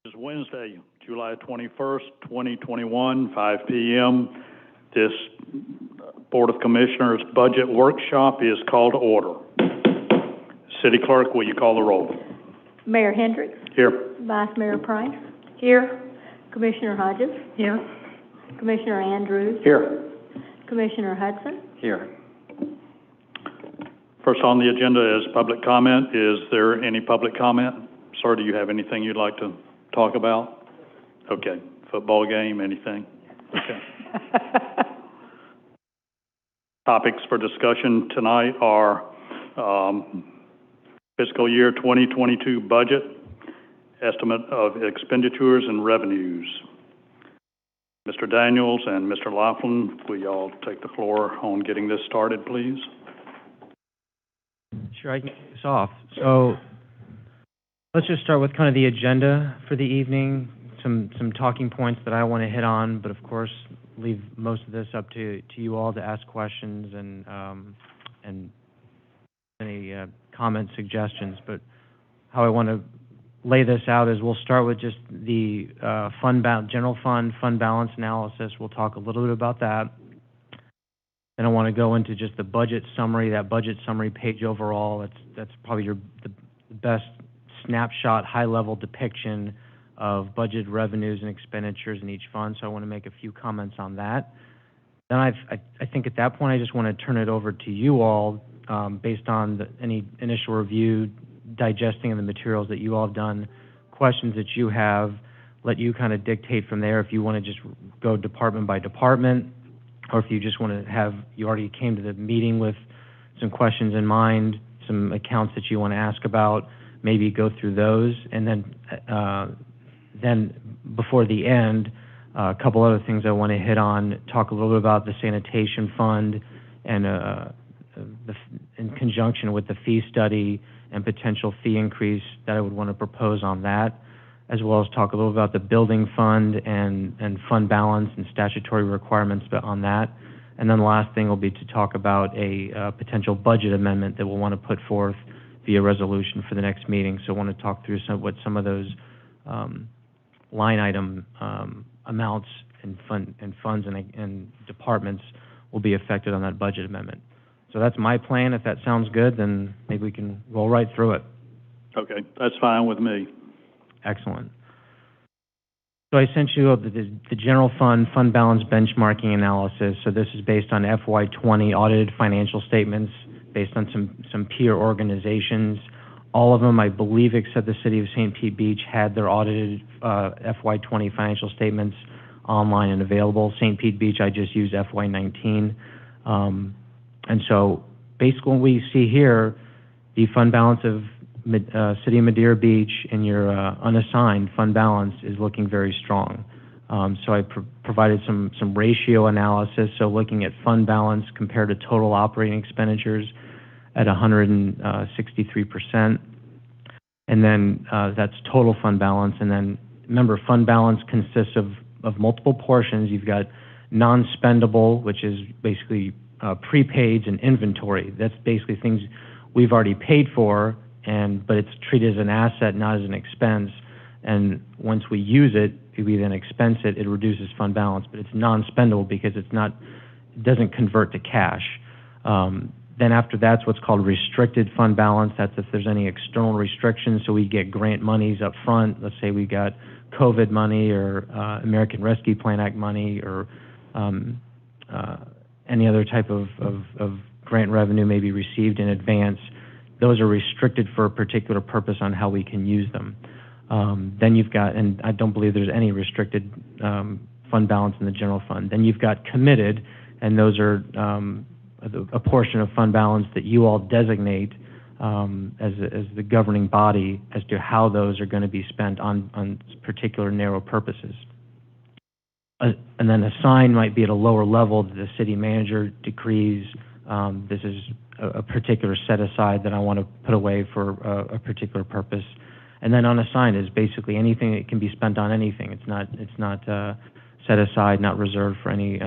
It's Wednesday, July 21st, 2021, 5 p.m. This Board of Commissioners Budget Workshop is called to order. City Clerk, will you call the roll? Mayor Hendricks. Here. Vice Mayor Price. Here. Commissioner Hodges. Here. Commissioner Andrews. Here. Commissioner Hudson. Here. First on the agenda is public comment. Is there any public comment? Sir, do you have anything you'd like to talk about? Okay. Football game, anything? Okay. Topics for discussion tonight are fiscal year 2022 budget, estimate of expenditures and revenues. Mr. Daniels and Mr. Laughlin, will y'all take the floor on getting this started, please? Sure, I can kick this off. So let's just start with kind of the agenda for the evening, some talking points that I want to hit on, but of course leave most of this up to you all to ask questions and any comment suggestions. But how I want to lay this out is we'll start with just the general fund balance analysis. We'll talk a little bit about that. Then I want to go into just the budget summary, that budget summary page overall. That's probably the best snapshot, high-level depiction of budget revenues and expenditures in each fund, so I want to make a few comments on that. Then I think at that point I just want to turn it over to you all based on any initial review, digesting of the materials that you all have done, questions that you have, let you kind of dictate from there if you want to just go department by department, or if you just want to have, you already came to the meeting with some questions in mind, some accounts that you want to ask about, maybe go through those, and then before the end, a couple other things I want to hit on, talk a little bit about the sanitation fund and in conjunction with the fee study and potential fee increase that I would want to propose on that, as well as talk a little about the building fund and fund balance and statutory requirements on that. And then the last thing will be to talk about a potential budget amendment that we'll want to put forth via resolution for the next meeting. So I want to talk through what some of those line item amounts and funds and departments will be affected on that budget amendment. So that's my plan. If that sounds good, then maybe we can roll right through it. Okay, that's fine with me. Excellent. So I sent you the general fund balance benchmarking analysis. So this is based on FY20 audited financial statements based on some peer organizations. All of them, I believe, except the City of St. Pete Beach, had their audited FY20 financial statements online and available. St. Pete Beach, I just used FY19. And so basically what we see here, the fund balance of City of Madeira Beach and your unassigned fund balance is looking very strong. So I provided some ratio analysis, so looking at fund balance compared to total operating expenditures at 163%. And then that's total fund balance. And then remember, fund balance consists of multiple portions. You've got non-spendable, which is basically prepaids and inventory. That's basically things we've already paid for, but it's treated as an asset, not as an expense. And once we use it, we then expense it, it reduces fund balance, but it's non-spendable because it doesn't convert to cash. Then after that's what's called restricted fund balance. That's if there's any external restrictions, so we get grant monies up front. Let's say we got COVID money or American Rescue Plan Act money or any other type of grant revenue may be received in advance. Those are restricted for a particular purpose on how we can use them. Then you've got, and I don't believe there's any restricted fund balance in the general fund. Then you've got committed, and those are a portion of fund balance that you all designate as the governing body as to how those are going to be spent on particular narrow purposes. And then assigned might be at a lower level that the city manager decrees. This is a particular set aside that I want to put away for a particular purpose. And then unassigned is basically anything that can be spent on anything. It's not set aside, not reserved for any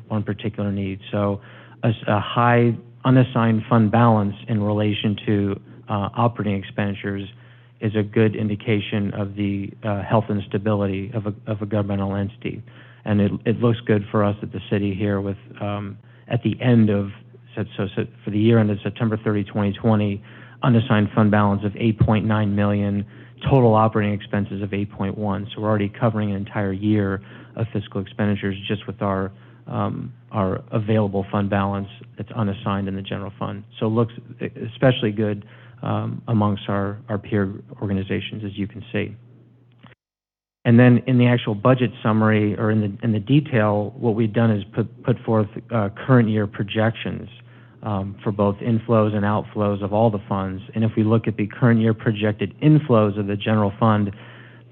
one particular need. So a high unassigned fund balance in relation to operating expenditures is a good indication of the health and stability of a governmental entity. And it looks good for us at the city here with, at the end of, for the year ended September 30, 2020, unassigned fund balance of $8.9 million, total operating expenses of $8.1. So we're already covering an entire year of fiscal expenditures just with our available fund balance that's unassigned in the general fund. So it looks especially good amongst our peer organizations, as you can see. And then in the actual budget summary, or in the detail, what we've done is put forth current year projections for both inflows and outflows of all the funds. And if we look at the current year projected inflows of the general fund,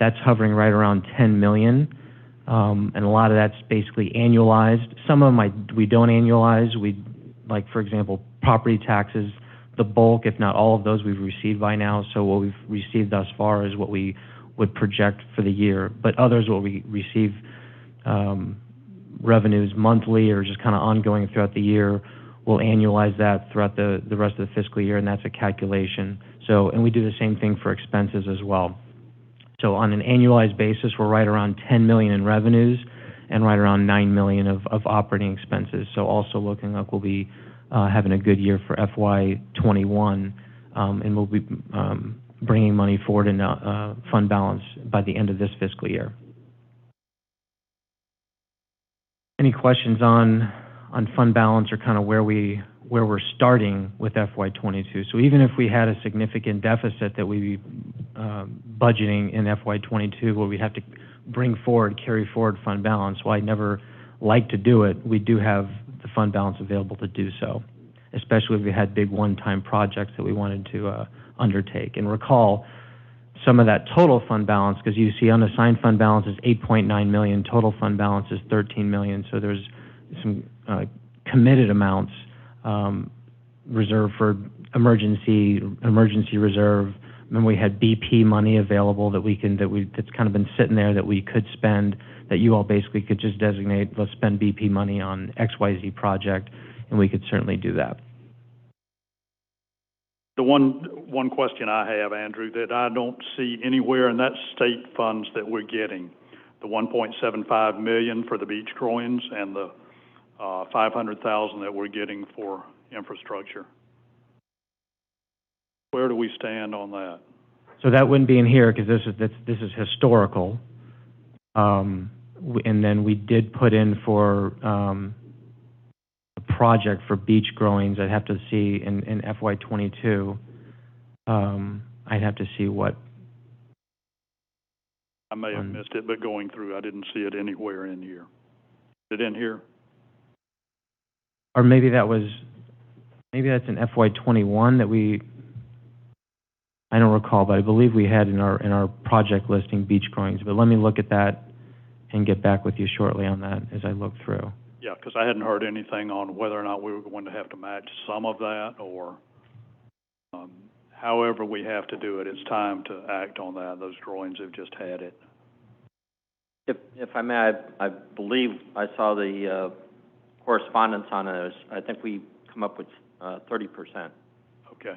that's hovering right around $10 million. And a lot of that's basically annualized. Some of them we don't annualize. Like, for example, property taxes, the bulk, if not all of those, we've received by now. So what we've received thus far is what we would project for the year. But others will receive revenues monthly or just kind of ongoing throughout the year. We'll annualize that throughout the rest of the fiscal year, and that's a calculation. So, and we do the same thing for expenses as well. So on an annualized basis, we're right around $10 million in revenues and right around $9 million of operating expenses. So also looking like we'll be having a good year for FY21, and we'll be bringing money forward in fund balance by the end of this fiscal year. Any questions on fund balance or kind of where we're starting with FY22? So even if we had a significant deficit that we'd be budgeting in FY22, where we have to carry forward fund balance, while I never like to do it, we do have the fund balance available to do so, especially if we had big one-time projects that we wanted to undertake. And recall, some of that total fund balance, because you see unassigned fund balance is $8.9 million, total fund balance is $13 million, so there's some committed amounts reserved for emergency reserve. Remember, we had BP money available that's kind of been sitting there that we could spend, that you all basically could just designate, let's spend BP money on XYZ project, and we could certainly do that. The one question I have, Andrew, that I don't see anywhere, and that's state funds that we're getting, the $1.75 million for the beach groins and the $500,000 that we're getting for infrastructure. Where do we stand on that? So that wouldn't be in here because this is historical. And then we did put in for a project for beach growings. I'd have to see in FY22. I'd have to see what. I may have missed it, but going through, I didn't see it anywhere in here. Is it in here? Or maybe that's in FY21 that I don't recall, but I believe we had in our project listing beach growings. But let me look at that and get back with you shortly on that as I look through. Yeah, because I hadn't heard anything on whether or not we were going to have to match some of that, or however we have to do it. It's time to act on that. Those drawings have just had it. If I may, I believe I saw the correspondence on it. I think we come up with 30%. Okay.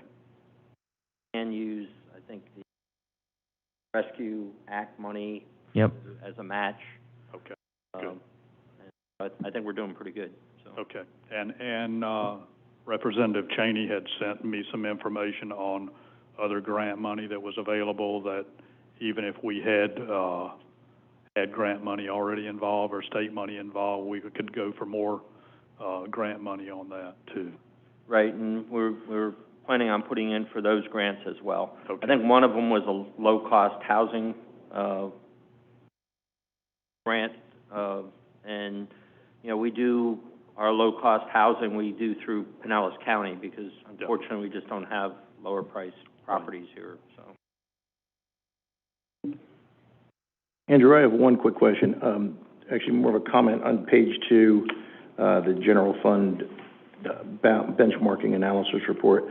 And use, I think, the Rescue Act money as a match. Okay. Good. I think we're doing pretty good. So. Okay. And Representative Cheney had sent me some information on other grant money that was available, that even if we had grant money already involved or state money involved, we could go for more grant money on that too. Right, and we're planning on putting in for those grants as well. Okay. I think one of them was a low-cost housing grant, and we do our low-cost housing we do through Pinellas County, because unfortunately we just don't have lower-priced properties here. So, Andrew, I have one quick question. Actually, more of a comment on page 2, the general fund benchmarking analysis report.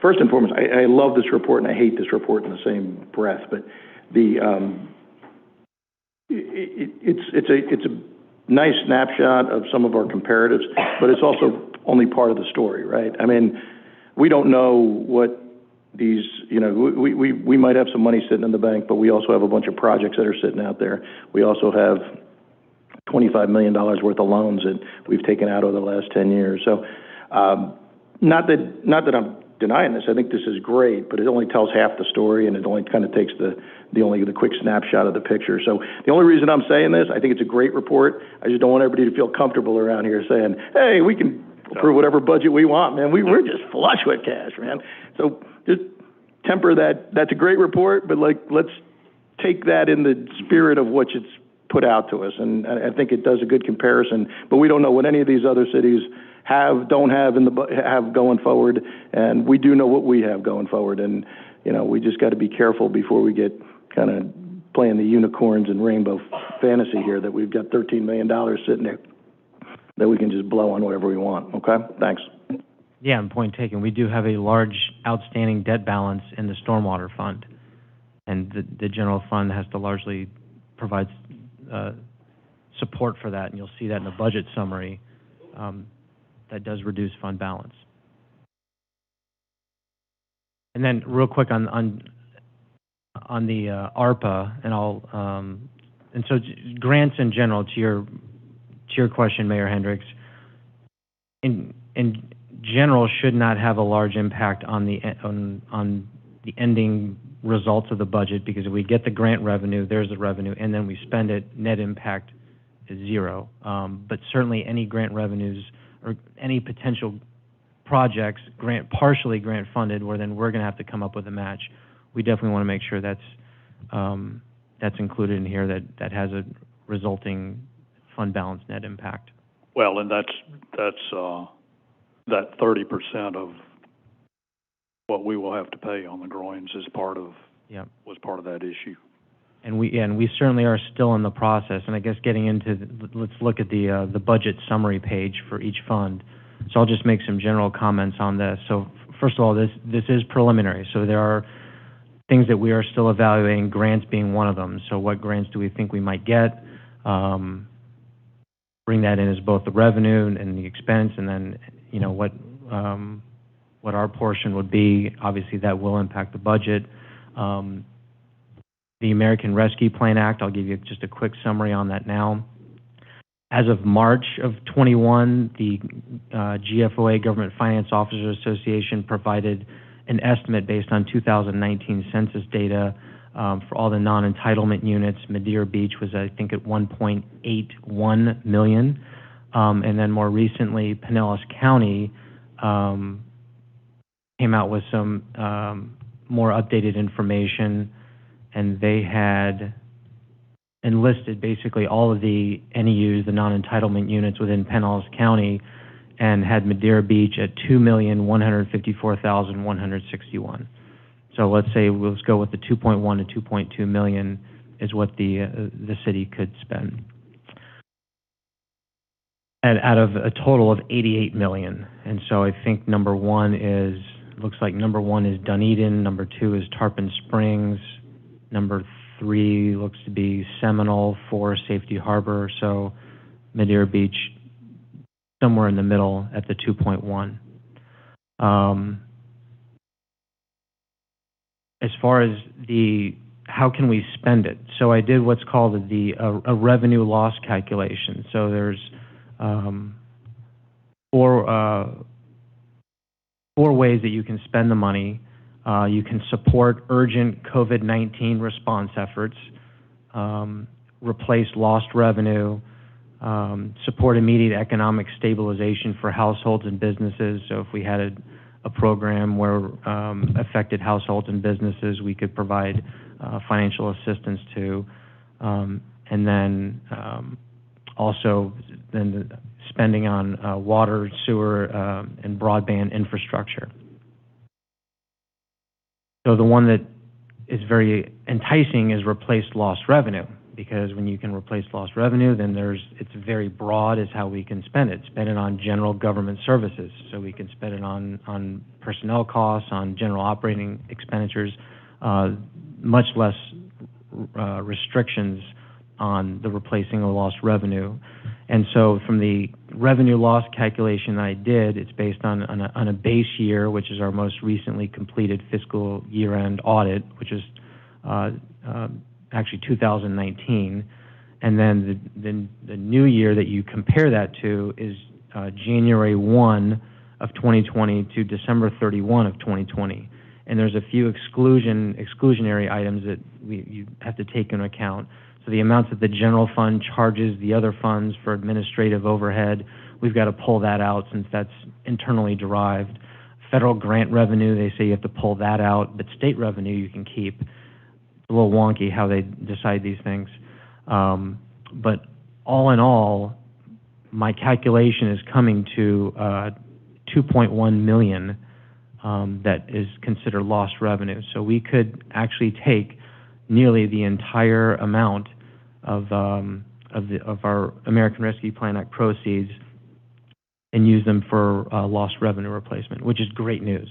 First and foremost, I love this report and I hate this report in the same breath, but it's a nice snapshot of some of our comparatives, but it's also only part of the story, right? I mean, we don't know what these, we might have some money sitting in the bank, but we also have a bunch of projects that are sitting out there. We also have $25 million worth of loans that we've taken out over the last 10 years. So, not that I'm denying this. I think this is great, but it only tells half the story, and it only kind of takes the quick snapshot of the picture. So the only reason I'm saying this, I think it's a great report. I just don't want everybody to feel comfortable around here saying, hey, we can approve whatever budget we want, man. We're just flush with cash, man. So just temper that. That's a great report, but let's take that in the spirit of what it's put out to us. And I think it does a good comparison, but we don't know what any of these other cities have going forward, and we do know what we have going forward. And, we just got to be careful before we get kind of playing the unicorns and rainbow fantasy here that we've got $13 million sitting there that we can just blow on whatever we want. Okay? Thanks. Yeah, and point taken. We do have a large outstanding debt balance in the stormwater fund, and the general fund has to largely provide support for that, and you'll see that in the budget summary. That does reduce fund balance. And then, real quick on the ARPA, and so grants in general, to your question, Mayor Hendricks, in general should not have a large impact on the ending results of the budget, because if we get the grant revenue, there's the revenue, and then we spend it, net impact is zero. But certainly any grant revenues or any potential projects partially grant funded, where then we're going to have to come up with a match. We definitely want to make sure that's included in here, that has a resulting fund balance net impact. Well, and that's that 30% of what we will have to pay on the groins is was part of that issue. And we certainly are still in the process. And I guess getting into let's look at the budget summary page for each fund. So I'll just make some general comments on this. So first of all, this is preliminary. So there are things that we are still evaluating, grants being one of them. So what grants do we think we might get? Bring that in as both the revenue and the expense, and then what our portion would be. Obviously, that will impact the budget. The American Rescue Plan Act, I'll give you just a quick summary on that now. As of March of 21, the GFOA, Government Finance Officers Association, provided an estimate based on 2019 census data for all the non-entitlement units. Madeira Beach was, I think, at 1.81 million. And then more recently, Pinellas County came out with some more updated information, and they had enlisted basically all of the NEUs, the non-entitlement units within Pinellas County, and had Madeira Beach at 2,154,161. So let's say let's go with the 2.1 to 2.2 million is what the city could spend, and out of a total of 88 million. And so I think number one is Dunedin, number two is Tarpon Springs, number three looks to be Seminole, 4 Safety Harbor, so Madeira Beach somewhere in the middle at the 2.1. As far as how can we spend it? So I did what's called a revenue loss calculation. So there's four ways that you can spend the money. You can support urgent COVID-19 response efforts, replace lost revenue, support immediate economic stabilization for households and businesses. So if we had a program where affected households and businesses, we could provide financial assistance to, and then also then spending on water, sewer, and broadband infrastructure. So the one that is very enticing is replace lost revenue, because when you can replace lost revenue, then it's very broad as how we can spend it. Spend it on general government services. So we can spend it on personnel costs, on general operating expenditures, much less restrictions on the replacing of lost revenue. And so from the revenue loss calculation I did, it's based on a base year, which is our most recently completed fiscal year-end audit, which is actually 2019. And then the new year that you compare that to is January 1 of 2020 to December 31 of 2020. And there's a few exclusionary items that you have to take into account. So the amounts that the general fund charges the other funds for administrative overhead, we've got to pull that out since that's internally derived. Federal grant revenue, they say you have to pull that out, but state revenue you can keep. It's a little wonky how they decide these things. But all in all, my calculation is coming to $2.1 million that is considered lost revenue. So we could actually take nearly the entire amount of our American Rescue Plan Act proceeds and use them for lost revenue replacement, which is great news.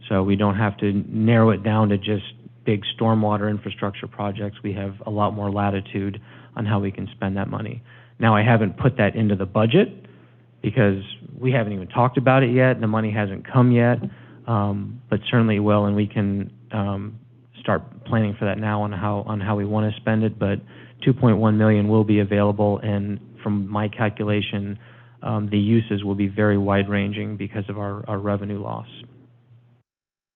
So we don't have to narrow it down to just big stormwater infrastructure projects. We have a lot more latitude on how we can spend that money. Now, I haven't put that into the budget because we haven't even talked about it yet, and the money hasn't come yet, but certainly will, and we can start planning for that now on how we want to spend it. But $2.1 million will be available, and from my calculation, the uses will be very wide-ranging because of our revenue loss.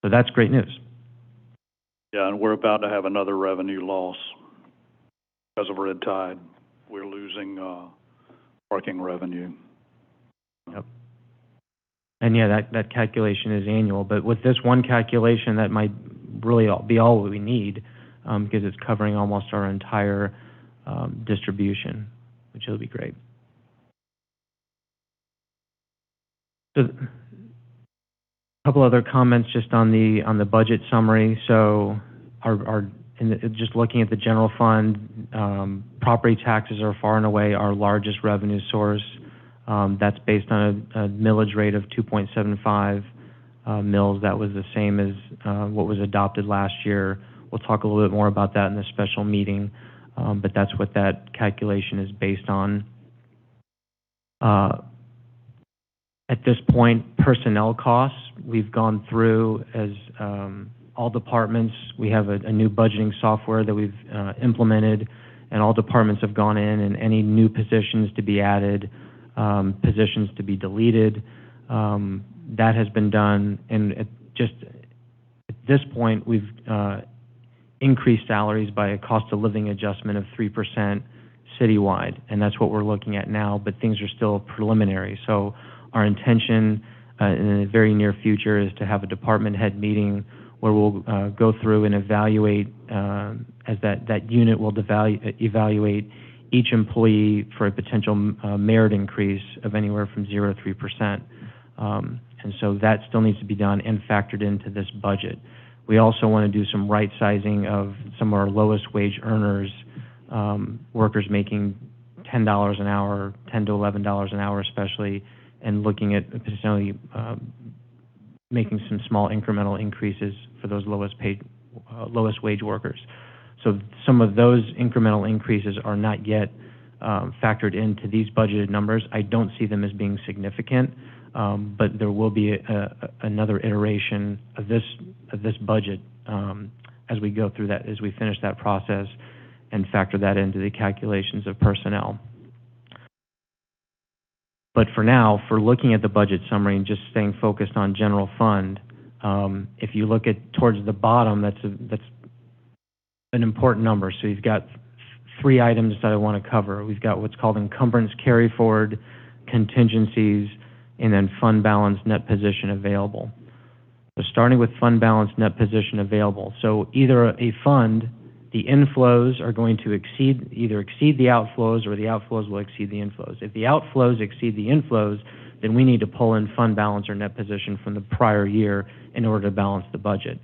So that's great news. Yeah, and we're about to have another revenue loss because of red tide. We're losing parking revenue. Yep. And yeah, that calculation is annual, but with this one calculation, that might really be all we need because it's covering almost our entire distribution, which will be great. So, a couple other comments just on the budget summary. So, just looking at the general fund, property taxes are far and away our largest revenue source. That's based on a millage rate of 2.75 mills. That was the same as what was adopted last year. We'll talk a little bit more about that in the special meeting, but that's what that calculation is based on. At this point, personnel costs, we've gone through as all departments. We have a new budgeting software that we've implemented, and all departments have gone in, and any new positions to be added, positions to be deleted, that has been done. And at this point, we've increased salaries by a cost of living adjustment of 3% citywide, and that's what we're looking at now, but things are still preliminary. So our intention in the very near future is to have a department head meeting where we'll go through and evaluate, as that unit will evaluate each employee for a potential merit increase of anywhere from 0 to 3%. And so that still needs to be done and factored into this budget. We also want to do some right sizing of some of our lowest wage earners, workers making $10 an hour, $10 to $11 an hour especially, and looking at potentially making some small incremental increases for those lowest wage workers. So some of those incremental increases are not yet factored into these budgeted numbers. I don't see them as being significant, but there will be another iteration of this budget as we go through that, as we finish that process and factor that into the calculations of personnel. But for now, for looking at the budget summary and just staying focused on general fund, if you look at towards the bottom, that's an important number. So you've got 3 items that I want to cover. We've got what's called encumbrance carry forward, contingencies, and then fund balance net position available. So starting with fund balance net position available. So either a fund, the inflows are going to exceed the outflows, or the outflows will exceed the inflows. If the outflows exceed the inflows, then we need to pull in fund balance or net position from the prior year in order to balance the budget.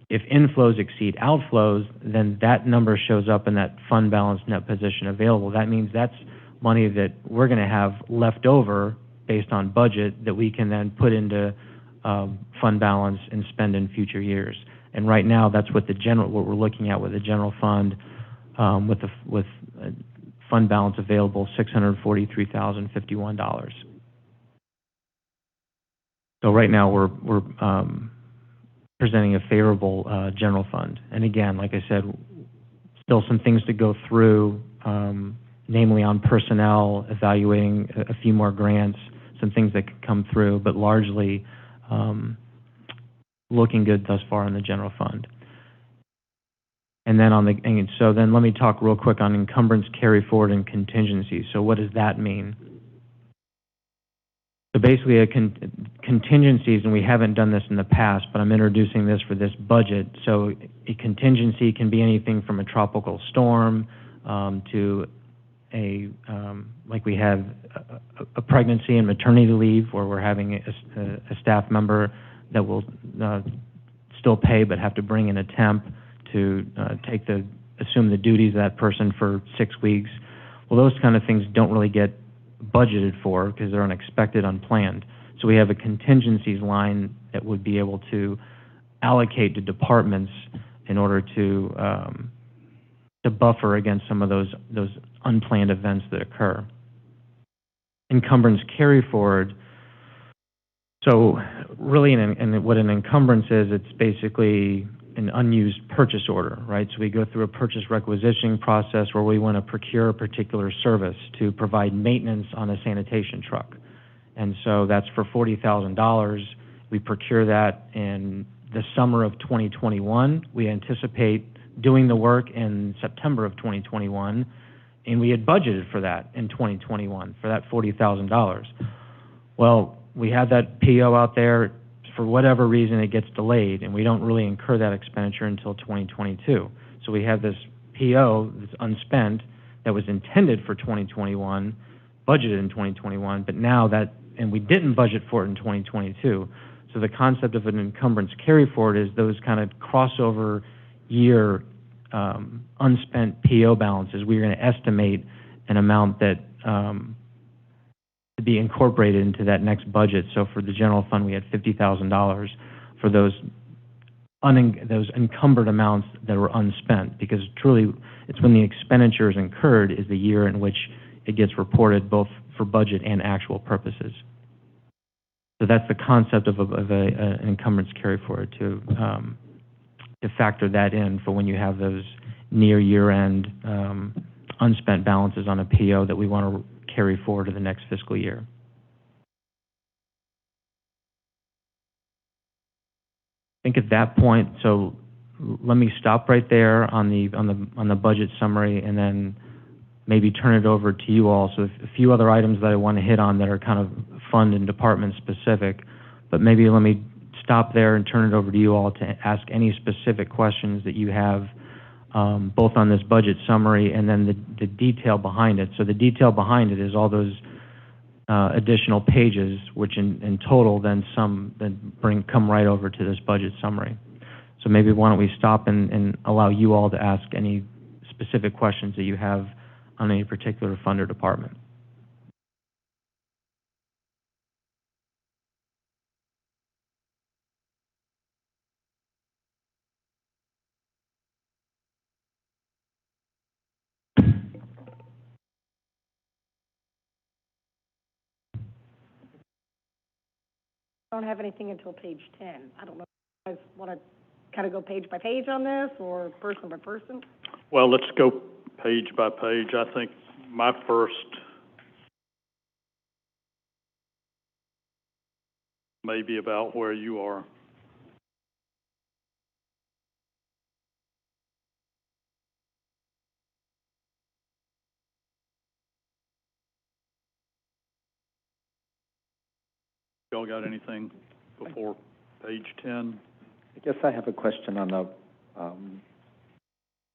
If inflows exceed outflows, then that number shows up in that fund balance net position available. That means that's money that we're going to have left over based on budget that we can then put into fund balance and spend in future years. And right now, that's what what we're looking at with the general fund, with fund balance available, $643,051. So right now, we're presenting a favorable general fund. And again, like I said, still some things to go through, namely on personnel, evaluating a few more grants, some things that could come through, but largely looking good thus far in the general fund. And then so then let me talk real quick on encumbrance, carry forward, and contingency. So what does that mean? So basically, contingencies, and we haven't done this in the past, but I'm introducing this for this budget. So a contingency can be anything from a tropical storm to like we have a pregnancy and maternity leave, where we're having a staff member that will still pay but have to bring in a temp to assume the duties of that person for 6 weeks. Well, those kind of things don't really get budgeted for because they're unexpected, unplanned. So we have a contingencies line that would be able to allocate to departments in order to buffer against some of those unplanned events that occur. Encumbrance carry forward. So really, what an encumbrance is, it's basically an unused purchase order, right? So we go through a purchase requisitioning process where we want to procure a particular service to provide maintenance on a sanitation truck. And so that's for $40,000. We procure that in the summer of 2021. We anticipate doing the work in September of 2021, and we had budgeted for that in 2021, for that $40,000. Well, we have that PO out there. For whatever reason, it gets delayed, and we don't really incur that expenditure until 2022. So we have this PO that's unspent that was intended for 2021, budgeted in 2021, but now and we didn't budget for it in 2022. So the concept of an encumbrance carry forward is those kind of crossover year unspent PO balances. We're going to estimate an amount that to be incorporated into that next budget. So for the general fund, we had $50,000 for those encumbered amounts that were unspent, because truly it's when the expenditure is incurred is the year in which it gets reported, both for budget and actual purposes. So that's the concept of an encumbrance carry forward, to factor that in for when you have those near year-end unspent balances on a PO that we want to carry forward to the next fiscal year. I think at that point, so let me stop right there on the budget summary, and then maybe turn it over to you all. So a few other items that I want to hit on that are kind of fund and department specific, but maybe let me stop there and turn it over to you all to ask any specific questions that you have, both on this budget summary and then the detail behind it. So the detail behind it is all those additional pages, which in total then come right over to this budget summary. So maybe why don't we stop and allow you all to ask any specific questions that you have on any particular fund or department. I don't have anything until page 10. I don't know if you guys want to kind of go page by page on this, or person by person. Well, let's go page by page. I think my first may be about where you are. Y'all got anything before page 10? I guess I have a question on the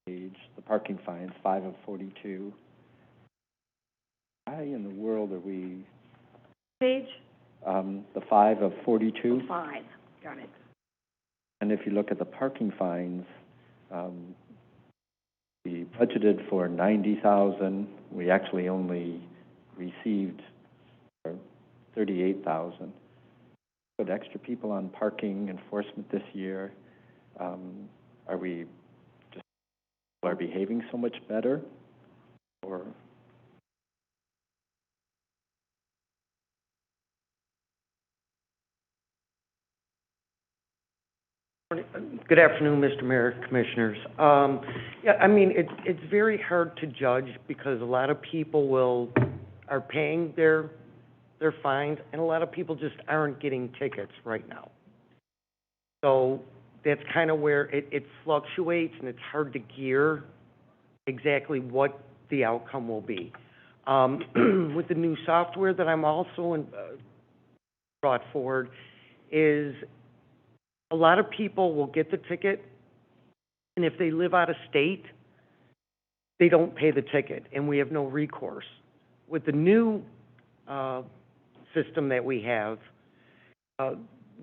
page, the parking fines, 5 of 42. Why in the world are we... Page? The 5 of 42. 5, got it. And if you look at the parking fines, we budgeted for 90,000. We actually only received 38,000. Put extra people on parking enforcement this year. Are we just behaving so much better, or Good afternoon, Mr. Mayor, Commissioners. Yeah, I mean, it's very hard to judge because a lot of people are paying their fines, and a lot of people just aren't getting tickets right now. So that's kind of where it fluctuates, and it's hard to gear exactly what the outcome will be. With the new software that I'm also brought forward is a lot of people will get the ticket, and if they live out of state, they don't pay the ticket, and we have no recourse. With the new system that we have,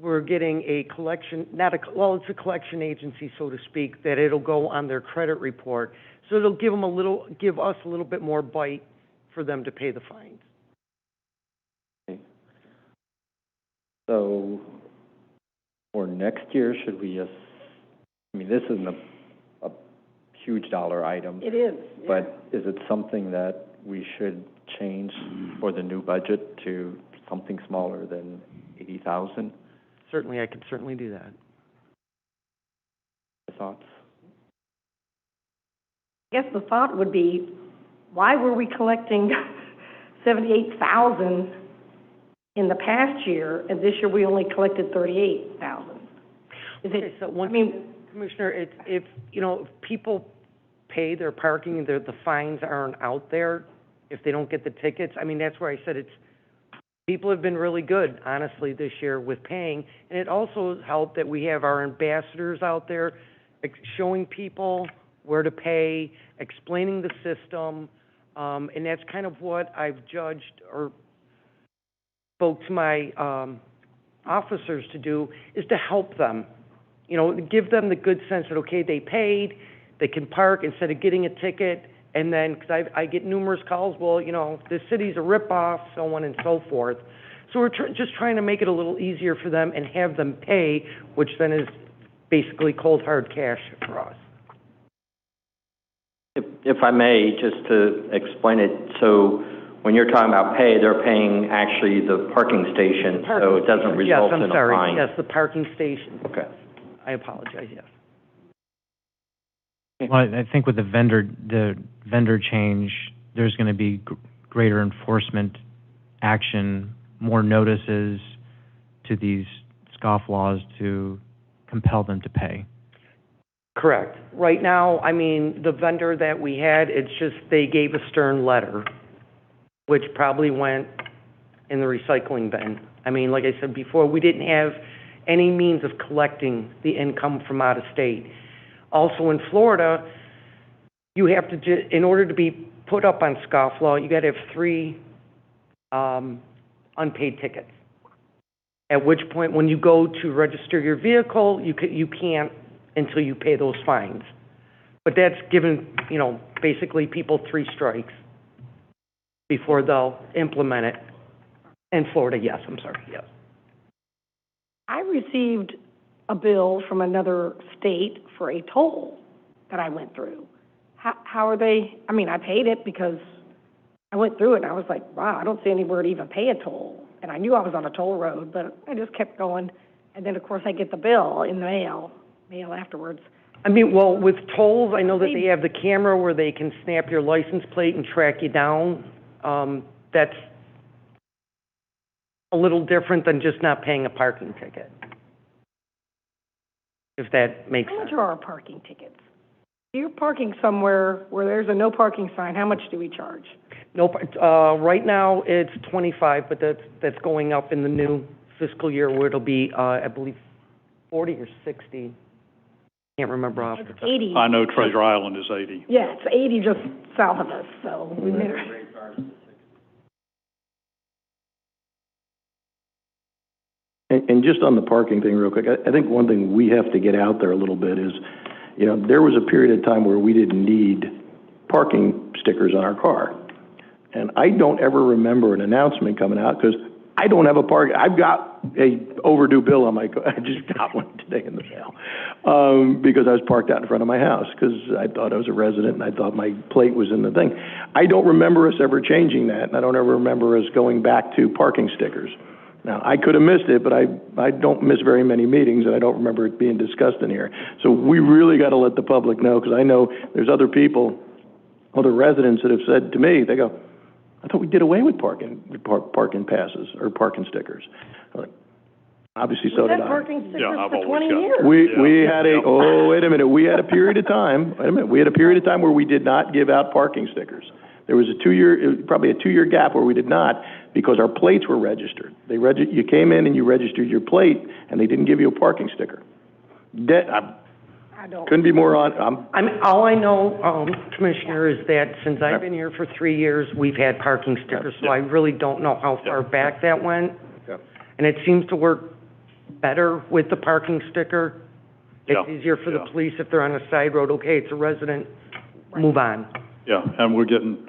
we're getting a collection, it's a collection agency, so to speak, that it'll go on their credit report. So it'll give us a little bit more bite for them to pay the fines. Okay. So for next year, should we just, I mean, this isn't a huge dollar item. It is. But is it something that we should change for the new budget to something smaller than 80,000? Certainly, I could certainly do that. Thoughts? I guess the thought would be, why were we collecting 78,000 in the past year, and this year we only collected 38,000? Okay, so Commissioner, if people pay their parking and the fines aren't out there, if they don't get the tickets, I mean, that's where I said people have been really good, honestly, this year with paying, and it also has helped that we have our ambassadors out there showing people where to pay, explaining the system, and that's kind of what I've judged or spoke to my officers to do, is to help them, give them the good sense that, okay, they paid, they can park instead of getting a ticket, and then, because I get numerous calls, well, this city's a ripoff, so on and so forth. So we're just trying to make it a little easier for them and have them pay, which then is basically cold, hard cash for us. If I may, just to explain it, so when you're talking about pay, they're paying actually the parking station, so it doesn't result in a fine. Yes, I'm sorry. Yes, the parking station. Okay. I apologize, yes. Well, I think with the vendor change, there's going to be greater enforcement action, more notices to these scofflaws to compel them to pay. Correct. Right now, I mean, the vendor that we had, it's just they gave a stern letter, which probably went in the recycling bin. I mean, like I said before, we didn't have any means of collecting the income from out of state. Also in Florida, you have to, in order to be put up on scofflaw, you got to have 3 unpaid tickets. At which point, when you go to register your vehicle, you can't until you pay those fines. But that's given, basically people 3 strikes before they'll implement it. In Florida, yes, I'm sorry, yes. I received a bill from another state for a toll that I went through. How are they? I mean, I paid it because I went through it, and I was like, wow, I don't see anywhere to even pay a toll. And I knew I was on a toll road, but I just kept going. And then, of course, I get the bill in the mail afterwards. I mean, well, with tolls, I know that they have the camera where they can snap your license plate and track you down. That's a little different than just not paying a parking ticket, if that makes sense. How much are our parking tickets? If you're parking somewhere where there's a no parking sign, how much do we charge? No, right now it's 25, but that's going up in the new fiscal year where it'll be, I believe, 40 or 60. Can't remember off the It's top. 80. I know Treasure Island is 80. Yeah, it's 80 just south of us, so we made it. And just on the parking thing real quick, I think one thing we have to get out there a little bit is, there was a period of time where we didn't need parking stickers on our car. And I don't ever remember an announcement coming out because I don't have a I've got a overdue bill on my car. I just got one today in the mail because I was parked out in front of my house because I thought I was a resident and I thought my plate was in the thing. I don't remember us ever changing that, and I don't ever remember us going back to parking stickers. Now, I could have missed it, but I don't miss very many meetings, and I don't remember it being discussed in here. So we really got to let the public know, because I know there's other people, other residents that have said to me, they go, I thought we did away with parking passes or parking stickers. I'm like, obviously, so did I. We've had parking stickers Yeah, I've for always 20 got years. We had wait a minute, we had a period of time, where we did not give out parking stickers. There was probably a 2-year gap where we did not, because our plates were registered. You came in and you registered your plate, and they didn't give you a parking sticker. I don't. Couldn't be more on, all I know, Commissioner, is that since I've been here for 3 years, we've had parking stickers, so I really don't know how far back that went. Yeah. And it seems to work better with the parking sticker. It's Yeah. easier for the Yeah. police if they're on a side road, okay, it's a resident, move on. Yeah, and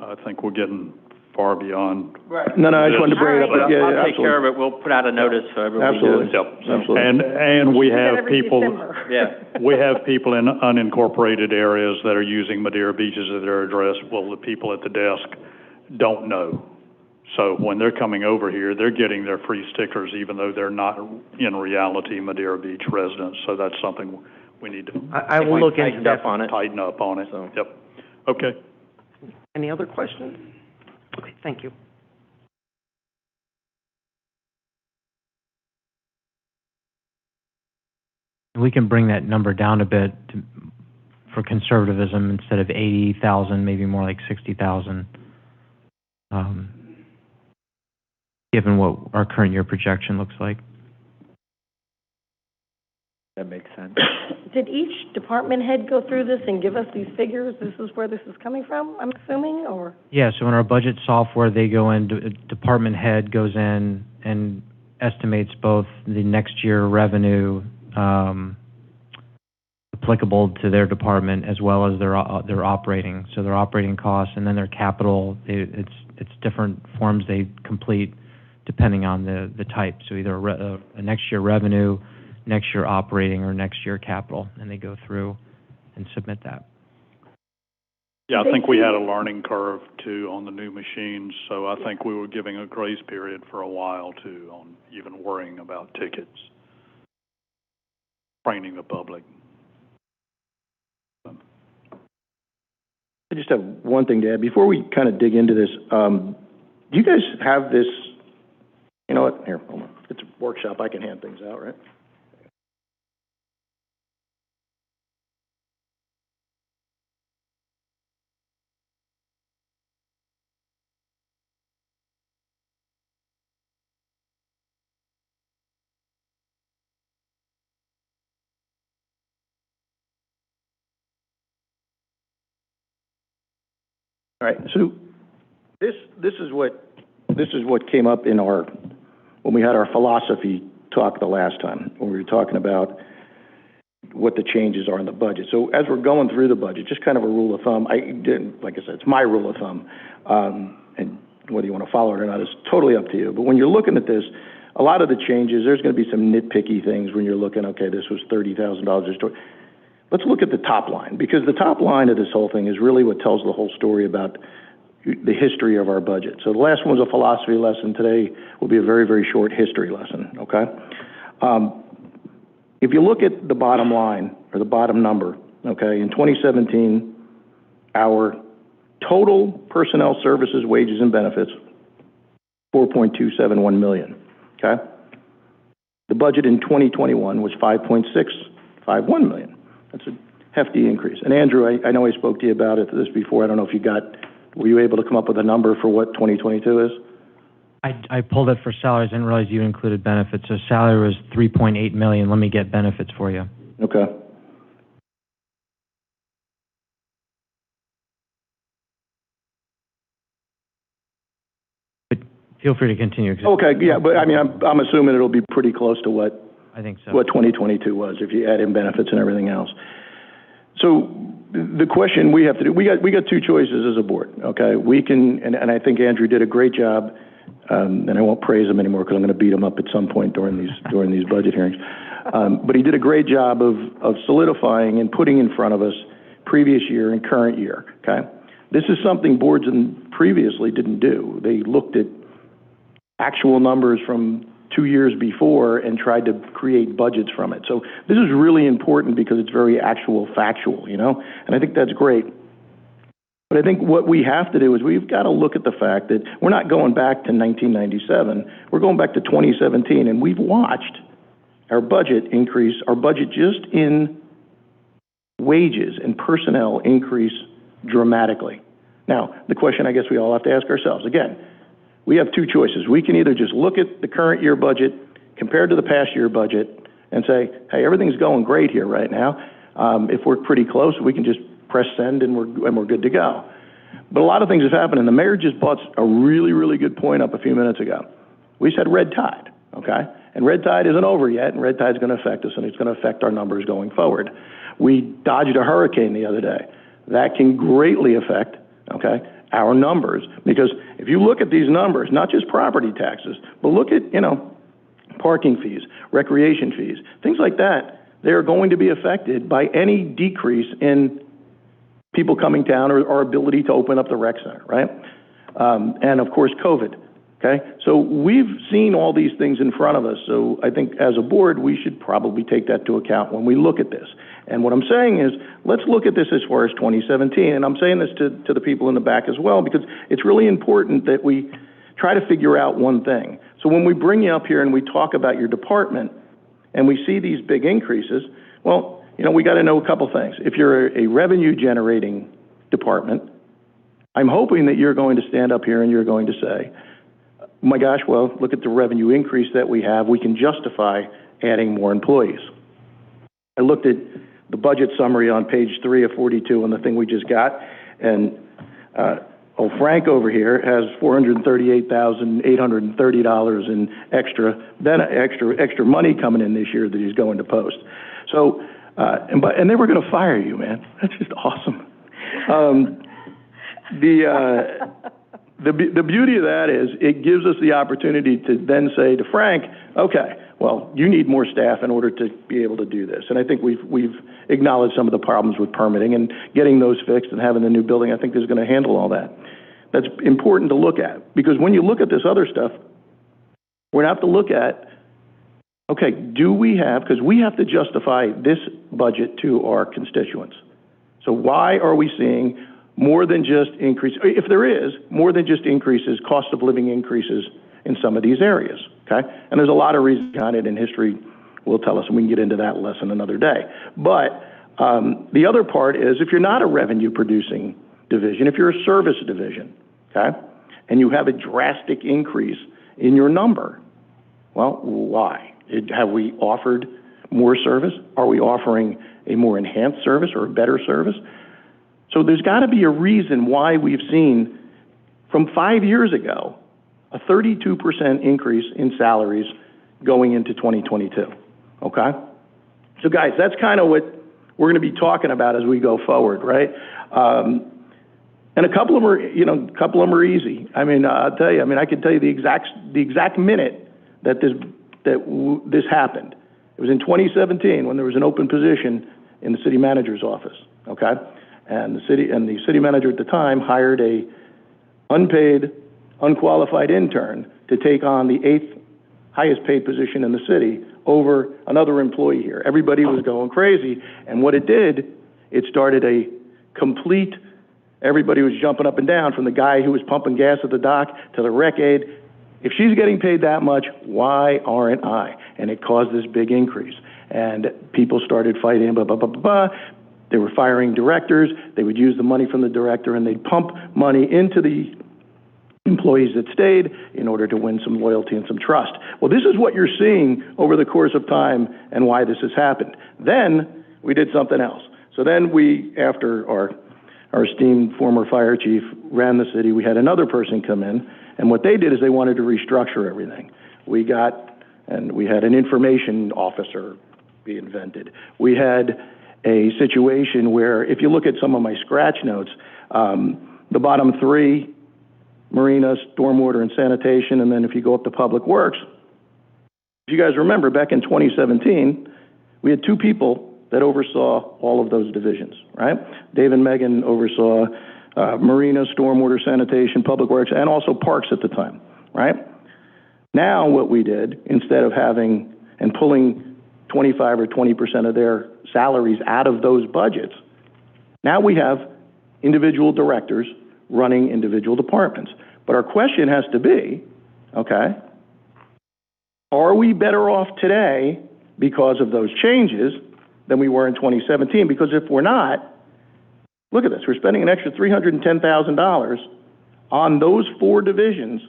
I think we're getting far beyond. no, I just wanted to bring it up. But Yeah, I'll take absolutely. care of it. We'll put out a notice so everybody Absolutely. knows. Yep. Absolutely. And we Do that have every people, December. Yeah. we have people in unincorporated areas that are using Madeira beaches as their address. Well, the people at the desk don't know. So when they're coming over here, they're getting their free stickers, even though they're not in reality Madeira Beach residents. So that's something we need to I will look into Tightened that. up on it. tighten up on it. So- Yep. Okay. Any other questions? Okay, thank you. We can bring that number down a bit for conservatism, instead of 80,000, maybe more like 60,000, given what our current year projection looks like. That makes sense. Did each department head go through this and give us these figures? This is where this is coming from, I'm assuming, or? Yeah, so in our budget software, they go in, department head goes in and estimates both the next year revenue, applicable to their department, as well as their operating. So their operating costs, and then their capital, it's different forms they complete depending on the type. So either a next year revenue, next year operating, or next year capital, and they go through and submit that. Yeah, I think we had a learning curve too on the new machines, so I think we were giving a grace period for a while too on even worrying about tickets, training the public. I just have one thing to add. Before we kind of dig into this, do you guys have this, you know what, here, hold on. It's a workshop, I can hand things out, right? All right, so this is what came up in when we had our philosophy talk the last time, when we were talking about what the changes are in the budget. So as we're going through the budget, just kind of a rule of thumb, like I said, it's my rule of thumb, and whether you want to follow it or not is totally up to you. But when you're looking at this, a lot of the changes, there's going to be some nitpicky things when you're looking, okay, this was $30,000 a Let's look at the top line, because the top line of this whole thing is really what tells the whole story about the history of our budget. So the last one was a philosophy lesson. Today will be a very, very short history lesson, okay? If you look at the bottom line, or the bottom number, okay, in 2017, our total personnel services, wages, and benefits, $4.271 million, okay? The budget in 2021 was $5.651 million. That's a hefty increase. And Andrew, I know I spoke to you about this before. I don't know if were you able to come up with a number for what 2022 is? I pulled it for salaries. I didn't realize you included benefits. So salary was $3.8 million. Let me get benefits for you. Okay. But feel free to continue. Okay, yeah, but I mean, I'm assuming it'll be pretty close to what I think so. What 2022 was, if you add in benefits and everything else. So the question we have to do, we got two choices as a board, okay? We can, and I think Andrew did a great job, and I won't praise him anymore because I'm going to beat him up at some point during these budget hearings. But he did a great job of solidifying and putting in front of us previous year and current year, okay? This is something boards previously didn't do. They looked at actual numbers from 2 years before and tried to create budgets from it. So this is really important because it's very actual, factual, you know, and I think that's great. But I think what we have to do is we've got to look at the fact that we're not going back to 1997, we're going back to 2017, and we've watched our budget increase, our budget just in wages and personnel increase dramatically. Now, the question I guess we all have to ask ourselves, again, we have two choices. We can either just look at the current year budget compared to the past year budget and say, hey, everything's going great here right now. If we're pretty close, we can just press send and we're good to go. But a lot of things have happened, and the mayor just brought a really, really good point up a few minutes ago. We said red tide, okay? And red tide isn't over yet, and red tide's going to affect us, and it's going to affect our numbers going forward. We dodged a hurricane the other day. That can greatly affect, okay, our numbers, because if you look at these numbers, not just property taxes, but look at, you know, parking fees, recreation fees, things like that, they're going to be affected by any decrease in people coming down or our ability to open up the rec center, right? And of course, COVID, okay? So we've seen all these things in front of us, so I think as a board, we should probably take that into account when we look at this. And what I'm saying is, let's look at this as far as 2017, and I'm saying this to the people in the back as well, because it's really important that we try to figure out one thing. So when we bring you up here and we talk about your department, and we see these big increases, well, you know, we got to know a couple things. If you're a revenue-generating department, I'm hoping that you're going to stand up here and you're going to say, oh my gosh, well, look at the revenue increase that we have. We can justify adding more employees. I looked at the budget summary on page 3 of 42 on the thing we just got, and Frank over here has $438,830 in extra money coming in this year that he's going to post. So, and they were going to fire you, man. That's just awesome. The beauty of that is it gives us the opportunity to then say to Frank, okay, well, you need more staff in order to be able to do this. And I think we've acknowledged some of the problems with permitting and getting those fixed and having the new building. I think is going to handle all that. That's important to look at, because when you look at this other stuff, we're going to have to look at, okay, do we have, because we have to justify this budget to our constituents. So why are we seeing more than just increase, if there is, more than just increases, cost of living increases in some of these areas, okay? And there's a lot of reasons behind it, and history will tell us, and we can get into that lesson another day. But the other part is, if you're not a revenue-producing division, if you're a service division, okay, and you have a drastic increase in your number, well, why? Have we offered more service? Are we offering a more enhanced service or a better service? So there's got to be a reason why we've seen, from 5 years ago, a 32% increase in salaries going into 2022, okay? So guys, that's kind of what we're going to be talking about as we go forward, right? And a couple of them are, you know, a couple of them are easy. I mean, I'll tell you, I mean, I could tell you the exact minute that this happened. It was in 2017 when there was an open position in the city manager's office, okay? And the city manager at the time hired a unpaid, unqualified intern to take on the 8th highest paid position in the city over another employee here. Everybody was going crazy, and what it did, it started a complete, everybody was jumping up and down, from the guy who was pumping gas at the dock to the rec aide. If she's getting paid that much, why aren't I? And it caused this big increase. And people started fighting, blah, blah, blah, blah, blah. They were firing directors. They would use the money from the director, and they'd pump money into the employees that stayed in order to win some loyalty and some trust. Well, this is what you're seeing over the course of time and why this has happened. Then we did something else. So then we, after our esteemed former fire chief ran the city, we had another person come in, and what they did is they wanted to restructure everything. We had an information officer be invented. We had a situation where, if you look at some of my scratch notes, the bottom 3, marina, stormwater, and sanitation, and then if you go up to public works, if you guys remember, back in 2017, we had 2 people that oversaw all of those divisions, right? Dave and Megan oversaw marina, stormwater, sanitation, public works, and also parks at the time, right? Now what we did, instead of having and pulling 25 or 20% of their salaries out of those budgets, now we have individual directors running individual departments. But our question has to be, okay, are we better off today because of those changes than we were in 2017? Because if we're not, look at this, we're spending an extra $310,000 on those 4 divisions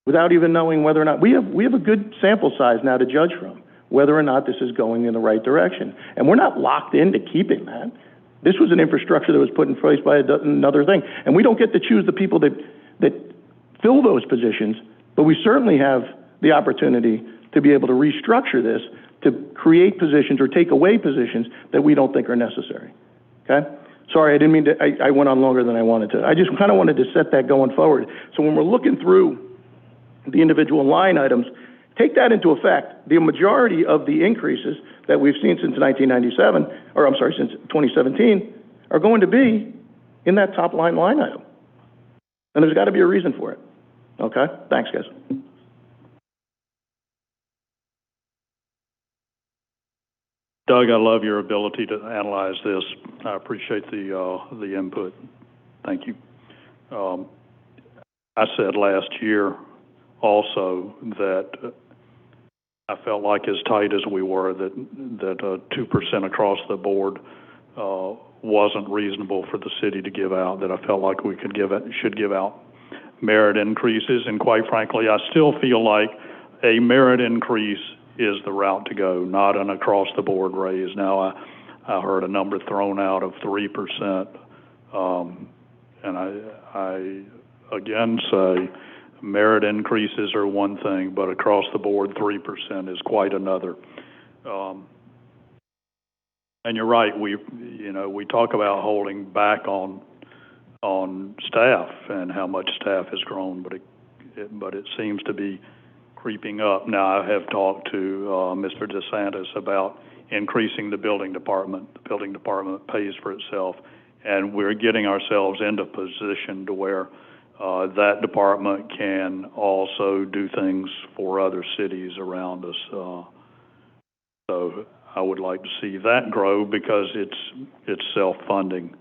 without even knowing whether or not, we have a good sample size now to judge from, whether or not this is going in the right direction. And we're not locked into keeping that. This was an infrastructure that was put in place by another thing. And we don't get to choose the people that fill those positions, but we certainly have the opportunity to be able to restructure this to create positions or take away positions that we don't think are necessary. Okay? Sorry, I didn't mean to, I went on longer than I wanted to. I just kind of wanted to set that going forward. So when we're looking through the individual line items, take that into effect. The majority of the increases that we've seen since 1997, or I'm sorry, since 2017, are going to be in that top line item. And there's got to be a reason for it. Okay? Thanks, guys. Doug, I love your ability to analyze this. I appreciate the input. Thank you. I said last year also that I felt like as tight as we were that 2% across the board wasn't reasonable for the city to give out, that I felt like we should give out merit increases. And quite frankly, I still feel like a merit increase is the route to go, not an across-the-board raise. Now, I heard a number thrown out of 3%, and I again say merit increases are one thing, but across the board, 3% is quite another. And you're right, we talk about holding back on staff and how much staff has grown, but it seems to be creeping up. Now, I have talked to Mr. DeSantis about increasing the building department. The building department pays for itself, and we're getting ourselves into position to where that department can also do things for other cities around us. So I would like to see that grow because it's self-funding.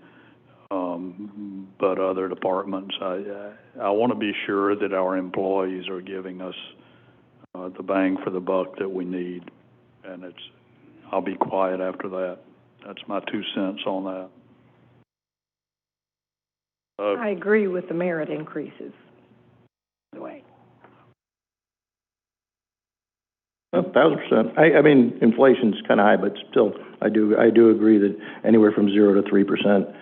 But other departments, I want to be sure that our employees are giving us the bang for the buck that we need, and I'll be quiet after that. That's my 2 cents on that. I agree with the merit increases, by the way. 1,000%. I mean, inflation's kind of high, but still, I do agree that anywhere from 0 to 3%,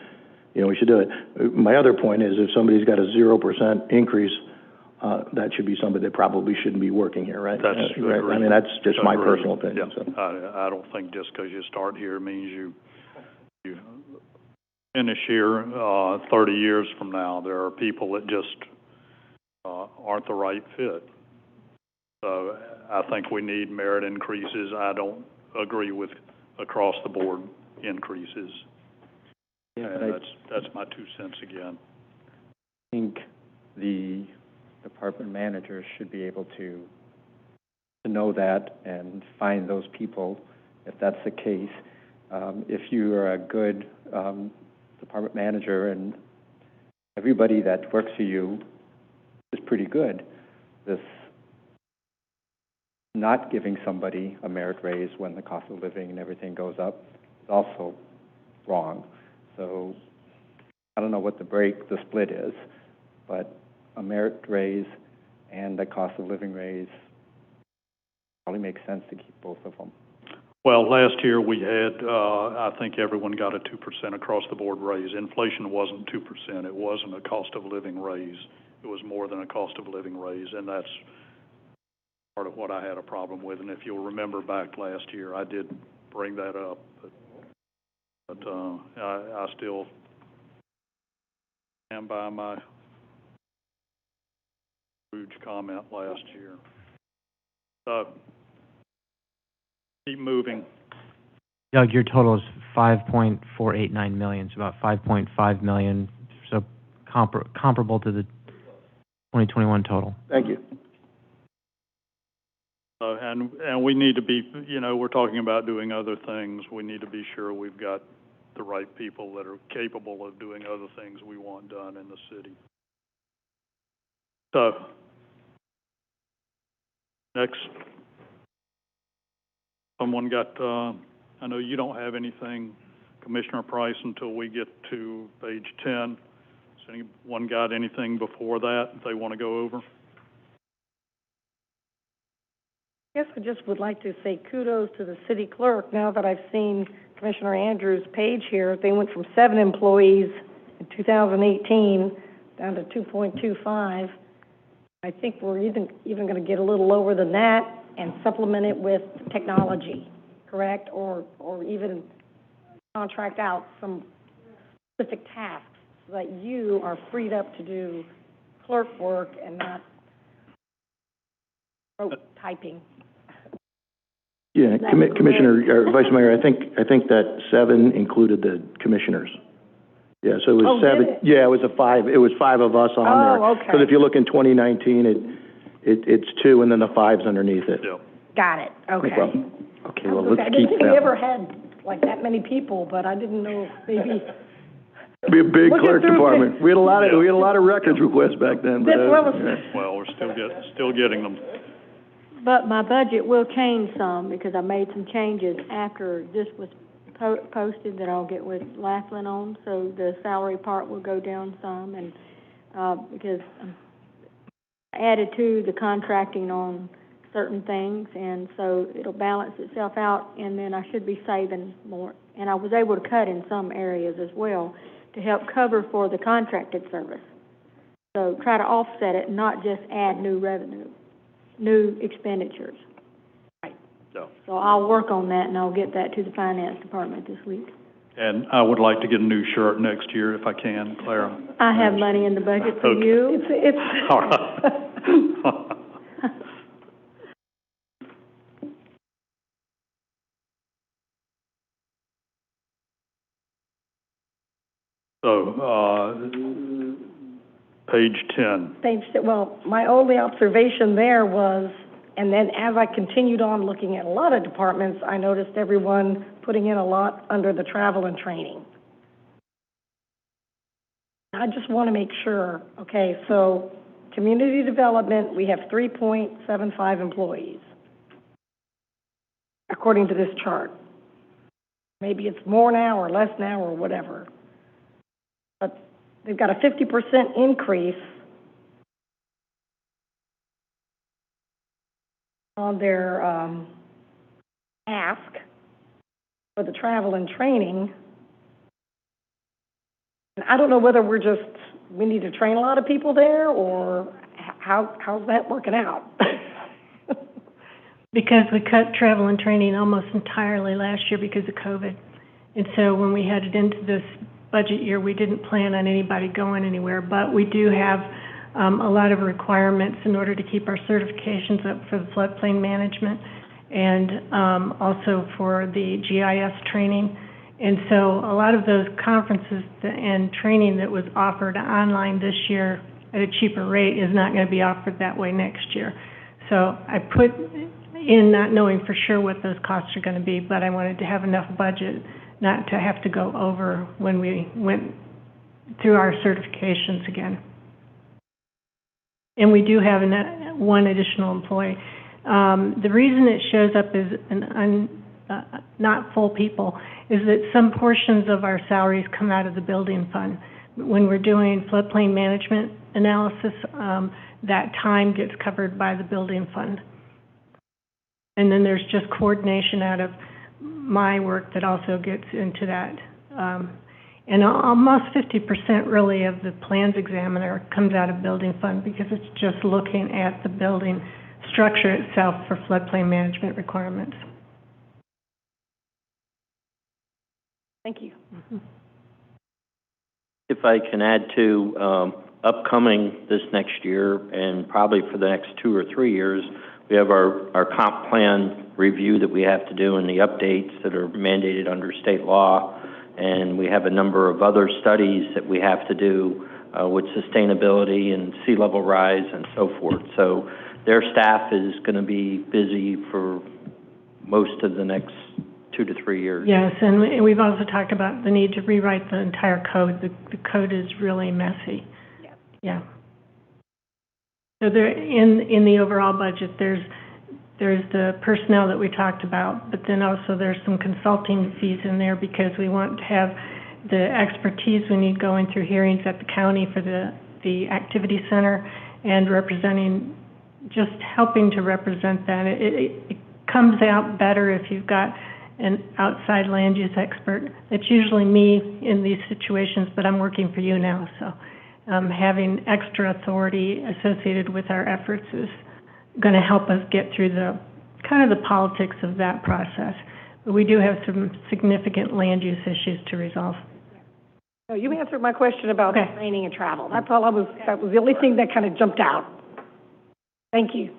we should do it. My other point is, if somebody's got a 0% increase, that should be somebody that probably shouldn't be working here, right? That's right. I mean, that's just my personal opinion. Yeah. So. I don't think just because you start here means you finish here 30 years from now. There are people that just aren't the right fit. So I think we need merit increases. I don't agree with across-the-board increases. Yeah, and that's my 2 cents again. I think the department managers should be able to know that and find those people if that's the case. If you are a good department manager and everybody that works for you is pretty good, this not giving somebody a merit raise when the cost of living and everything goes up is also wrong. So I don't know what the split is, but a merit raise and a cost of living raise probably makes sense to keep both of them. Well, last year we had, I think everyone got a 2% across the board raise. Inflation wasn't 2%. It wasn't a cost of living raise. It was more than a cost of living raise, and that's part of what I had a problem with. And if you'll remember back last year, I did bring that up, but I still stand by my huge comment last year. Keep moving. Doug, your total is $5.489 million, so about $5.5 million, so comparable to the 2021 total. Thank you. And we need to be, we're talking about doing other things. We need to be sure we've got the right people that are capable of doing other things we want done in the city. So, next, someone got, I know you don't have anything, Commissioner Price, until we get to page 10. Has anyone got anything before that they want to go over? I guess I just would like to say kudos to the city clerk. Now that I've seen Commissioner Andrews' page here, they went from 7 employees in 2018 down to 2.25. I think we're even going to get a little lower than that and supplement it with technology, correct? Or even contract out some specific tasks so that you are freed up to do clerk work and not rote typing. Yeah, Commissioner, or Vice Mayor, I think that 7 included the commissioners. Yeah, so it was 7. Did it? Yeah, it was 5. It was 5 of us on there. Oh, okay. Because if you look in 2019, it's 2, and then the 5's underneath it. Yeah. Got it. Okay. No problem. Okay, well, let's I keep didn't think we that. ever had like that many people, but I didn't know maybe. Be a big Looking clerk through department. We had a lot of records requests back then. That's what was. Yeah. Well, we're still getting them. But my budget will change some because I made some changes after this was posted that I'll get with Laughlin on. So the salary part will go down some, and because I added to the contracting on certain things, and so it'll balance itself out, and then I should be saving more. And I was able to cut in some areas as well to help cover for the contracted service. So try to offset it, not just add new revenue, new expenditures. Right. Yeah. So I'll work on that, and I'll get that to the finance department this week. And I would like to get a new shirt next year if I can, Clara. I have money in the budget for Okay. you. It's All right. So, page 10. well, my only observation there was, and then as I continued on looking at a lot of departments, I noticed everyone putting in a lot under the travel and training. I just want to make sure, okay, so community development, we have 3.75 employees, according to this chart. Maybe it's more now or less now or whatever. But they've got a 50% increase on their ask for the travel and training. And I don't know whether we need to train a lot of people there, or how's that working out? Because we cut travel and training almost entirely last year because of COVID. And so when we headed into this budget year, we didn't plan on anybody going anywhere, but we do have a lot of requirements in order to keep our certifications up for the floodplain management and also for the GIS training. And so a lot of those conferences and training that was offered online this year at a cheaper rate is not going to be offered that way next year. So I put in not knowing for sure what those costs are going to be, but I wanted to have enough budget not to have to go over when we went through our certifications again. And we do have one additional employee. The reason it shows up as not full people is that some portions of our salaries come out of the building fund. When we're doing floodplain management analysis, that time gets covered by the building fund. And then there's just coordination out of my work that also gets into that. And almost 50% really of the plans examiner comes out of building fund because it's just looking at the building structure itself for floodplain management requirements. Thank you. Mm-hmm. If I can add to upcoming this next year and probably for the next 2 or 3 years, we have our comp plan review that we have to do and the updates that are mandated under state law. And we have a number of other studies that we have to do with sustainability and sea level rise and so forth. So their staff is going to be busy for most of the next 2 to 3 years. Yes, and we've also talked about the need to rewrite the entire code. The code is really messy. Yep. Yeah. So there, in the overall budget, there's the personnel that we talked about, but then also there's some consulting fees in there because we want to have the expertise we need going through hearings at the county for the activity center and representing, just helping to represent that. It comes out better if you've got an outside land use expert. It's usually me in these situations, but I'm working for you now, so having extra authority associated with our efforts is going to help us get through the kind of the politics of that process. But we do have some significant land use issues to resolve. No, you answered my question about Okay. training and travel. That's all that was the only thing that kind of jumped out. Thank you.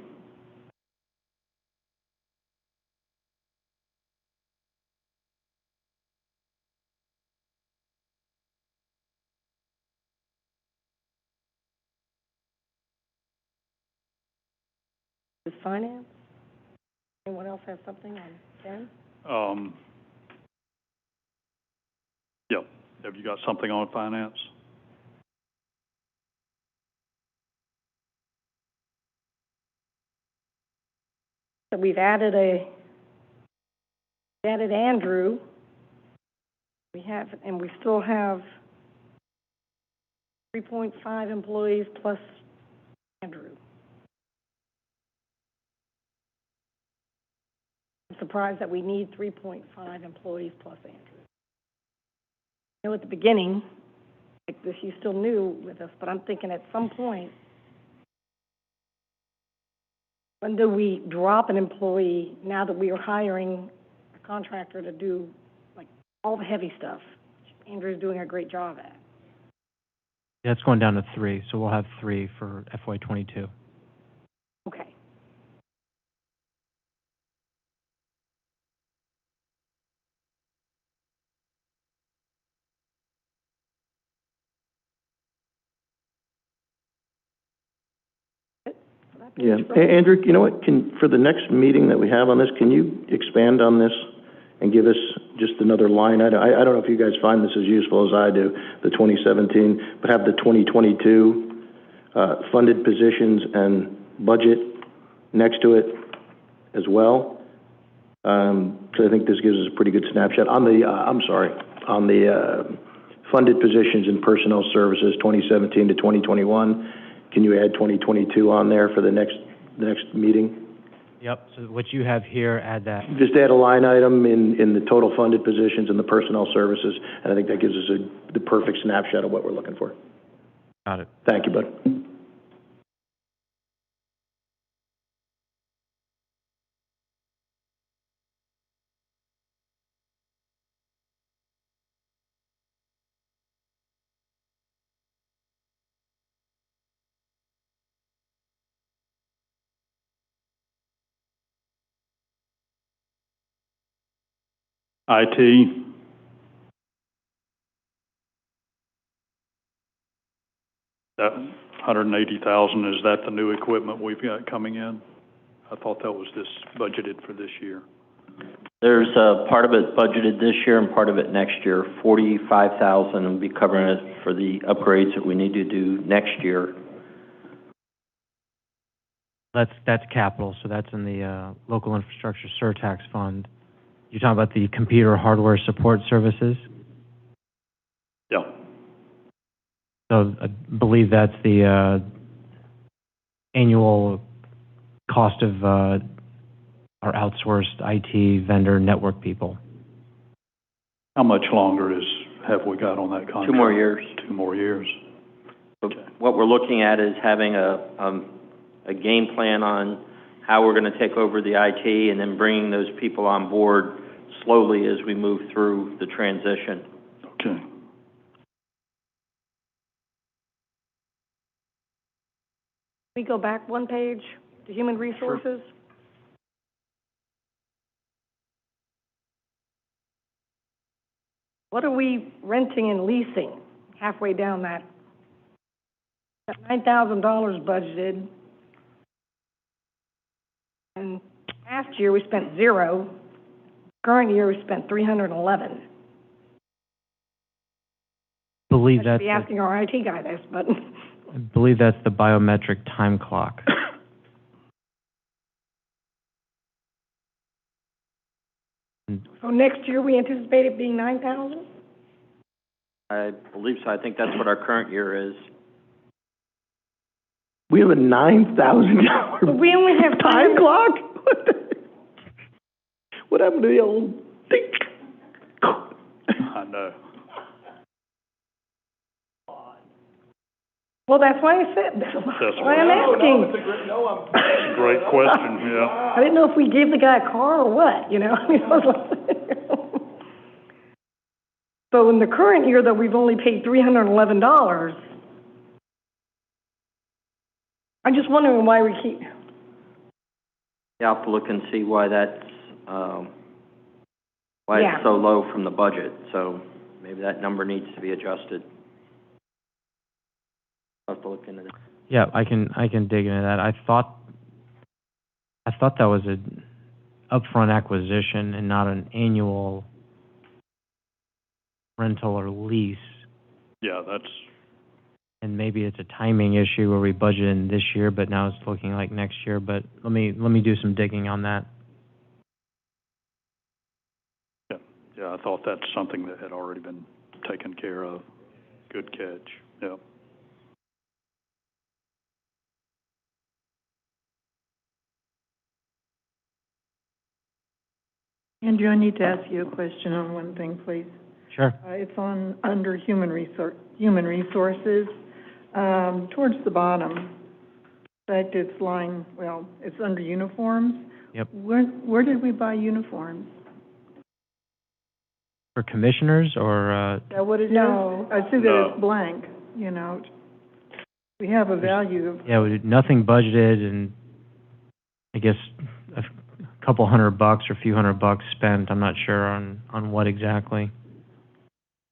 Is finance? Anyone else have something on 10? Yeah, have you got something on finance? So we've added Andrew. And we still have 3.5 employees plus Andrew. I'm surprised that we need 3.5 employees plus Andrew. I know at the beginning, like this, you still new with us, but I'm thinking at some point, when do we drop an employee now that we are hiring a contractor to do like all the heavy stuff? Which Andrew's doing a great job at. Yeah, it's going down to 3, so we'll have 3 for FY22. Okay. Yeah, Andrew, you know what, for the next meeting that we have on this, can you expand on this and give us just another line? I don't know if you guys find this as useful as I do, the 2017, but have the 2022 funded positions and budget next to it as well. So I think this gives us a pretty good snapshot. On the, on the funded positions in personnel services, 2017 to 2021, can you add 2022 on there for the next meeting? Yep, so what you have here, add that. Just add a line item in the total funded positions in the personnel services, and I think that gives us the perfect snapshot of what we're looking for. Got it. Thank you, bud. IT, that 180,000, is that the new equipment we've got coming in? I thought that was budgeted for this year. There's part of it budgeted this year and part of it next year. 45,000 will be covering it for the upgrades that we need to do next year. That's capital, so that's in the local infrastructure surtax fund. You're talking about the computer hardware support services? Yeah. So I believe that's the annual cost of our outsourced IT vendor network people. How much longer have we got on that contract? 2 more years. 2 more years. Okay. What we're looking at is having a game plan on how we're going to take over the IT and then bringing those people on board slowly as we move through the transition. Okay. We go back one page to human resources. Sure. What are we renting and leasing halfway down that Got $9,000 budgeted. And last year we spent 0. Current year we spent 311. Believe I should that's be asking our IT guy this, but I believe that's the biometric time clock. so next year we anticipate it being 9,000? I believe so. I think that's what our current year is. We have a $9,000 But we only have time clock? What happened to the old tick? I know. Well, that's why I said, that's why I'm asking. It's a great question, yeah. I didn't know if we gave the guy a car or what, you know? I mean, I was like so in the current year, though, we've only paid $311. I'm just wondering why we keep. Yeah, I'll have to look and see why that's, why Yeah. it's so low from the budget. So maybe that number needs to be adjusted. I'll have to look into that. Yeah, I can dig into that. I thought that was an upfront acquisition and not an annual rental or lease. Yeah, that's, And maybe it's a timing issue where we budgeted in this year, but now it's looking like next year. But let me do some digging on that. yeah, I thought that's something that had already been taken care of. Good catch, yeah. Andrew, I need to ask you a question on one thing, please. Sure. It's under human resources, towards the bottom. In fact, it's it's under uniforms. Yep. Where did we buy uniforms? For commissioners or Is that what it is? No. I see that No. it's blank, you know. We have a value of, yeah, we did nothing budgeted, and I guess a couple $100 or a few $100 spent. I'm not sure on what exactly.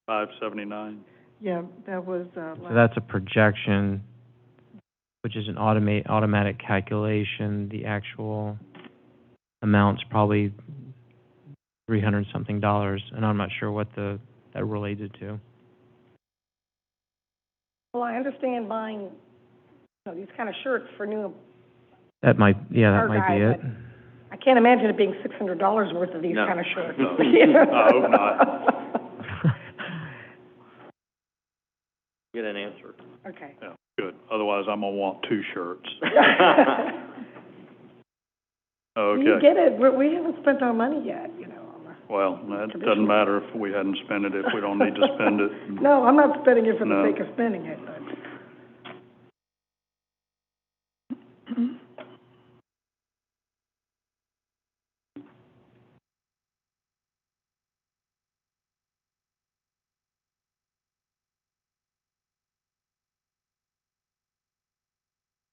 579. yeah, that was, So that's a projection, which is an automatic calculation. The actual amount's probably $300-something, and I'm not sure what that related to. Well, I understand buying, these kind of shirts for new. That might be Our it. guy, but I can't imagine it being $600 worth of these No. kind of shirts. No. I hope not. Get an answer. Okay. Yeah, good. Otherwise, I'm gonna want 2 shirts. Okay. You get it, we haven't spent our money yet, you know. Well, that doesn't matter if we hadn't spent it, if we don't need to spend it. No, I'm not spending it for the No. sake of spending it, but.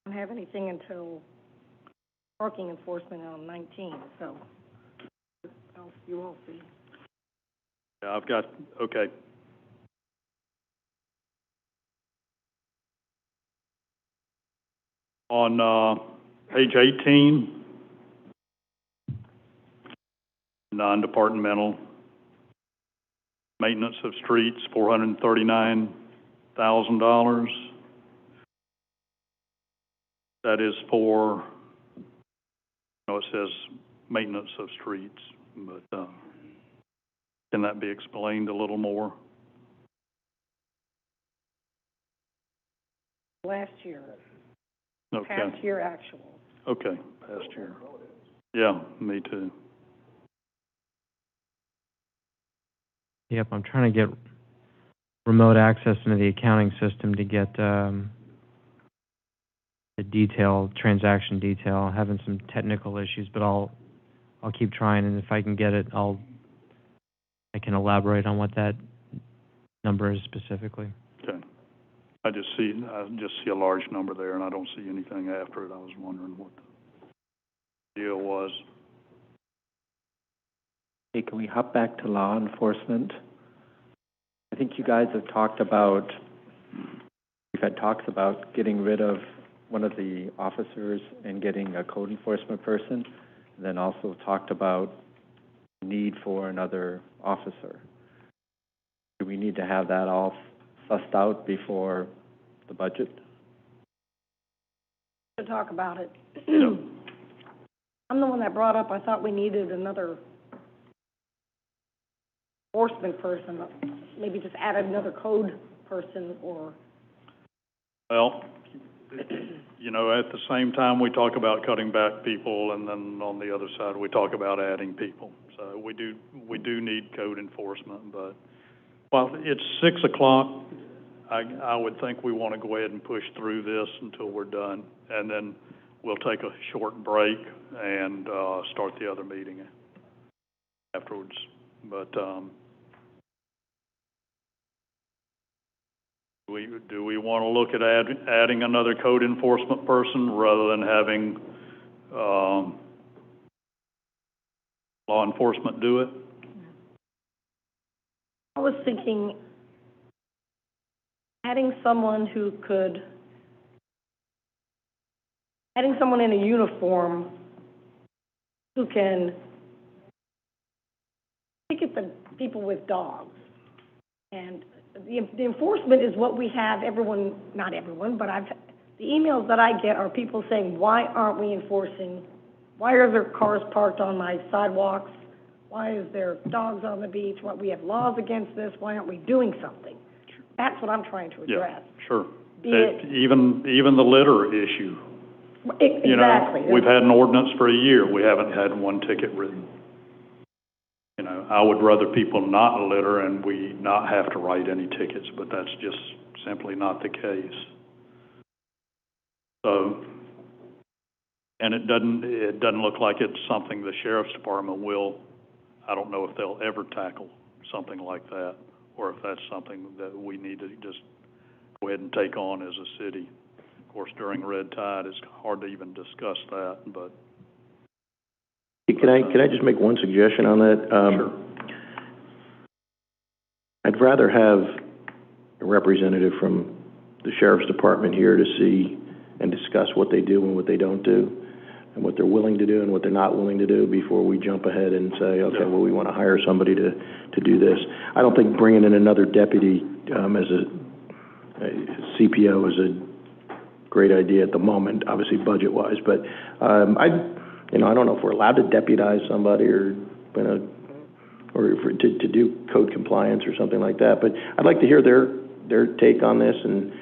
Don't have anything until parking enforcement on 19, so you will see. Yeah, I've got, okay. On, page 18, non-departmental, maintenance of streets, $439,000. That is for, it says maintenance of streets, but, can that be explained a little more? Last year, Okay, past year actual. okay, past year. Yeah, me too. Yep, I'm trying to get remote access into the accounting system to get the transaction detail. Having some technical issues, but I'll keep trying, and if I can get it, I can elaborate on what that number is specifically. Okay. I just see a large number there, and I don't see anything after it. I was wondering what the deal was. Hey, can we hop back to law enforcement? I think you guys have talked about had talked about getting rid of one of the officers and getting a code enforcement person, and then also talked about need for another officer. Do we need to have that all sussed out before the budget? To talk about it. I'm the one that brought up, I thought we needed another enforcement person, maybe just add another code person or... Well, you know, at the same time, we talk about cutting back people, and then on the other side, we talk about adding people. So we do need code enforcement, but while it's 6 o'clock, I would think we want to go ahead and push through this until we're done, and then we'll take a short break and start the other meeting afterwards. But do we want to look at adding another code enforcement person rather than having law enforcement do it? I was thinking adding someone in a uniform who can ticket the people with dogs. And the enforcement is what we have, not everyone, but the emails that I get are people saying, why aren't we enforcing? Why are there cars parked on my sidewalks? Why is there dogs on the beach? Why we have laws against this? Why aren't we doing something? That's what I'm trying to address. Yeah, sure. Even the litter issue. Exactly. You know, we've had an ordinance for a year. We haven't had one ticket written. You know, I would rather people not litter and we not have to write any tickets, but that's just simply not the case. So, and it doesn't look like it's something the sheriff's department will. I don't know if they'll ever tackle something like that, or if that's something that we need to just go ahead and take on as a city. Of course, during red tide, it's hard to even discuss that, but. Can I just make one suggestion on that? Sure. I'd rather have a representative from the sheriff's department here to see and discuss what they do and what they don't do, and what they're willing to do and what they're not willing to do before we jump ahead and say, okay, well, we want to hire somebody to do this. I don't think bringing in another deputy as a CPO is a great idea at the moment, obviously budget-wise, but I don't know if we're allowed to deputize somebody or to do code compliance or something like that. But I'd like to hear their take on this and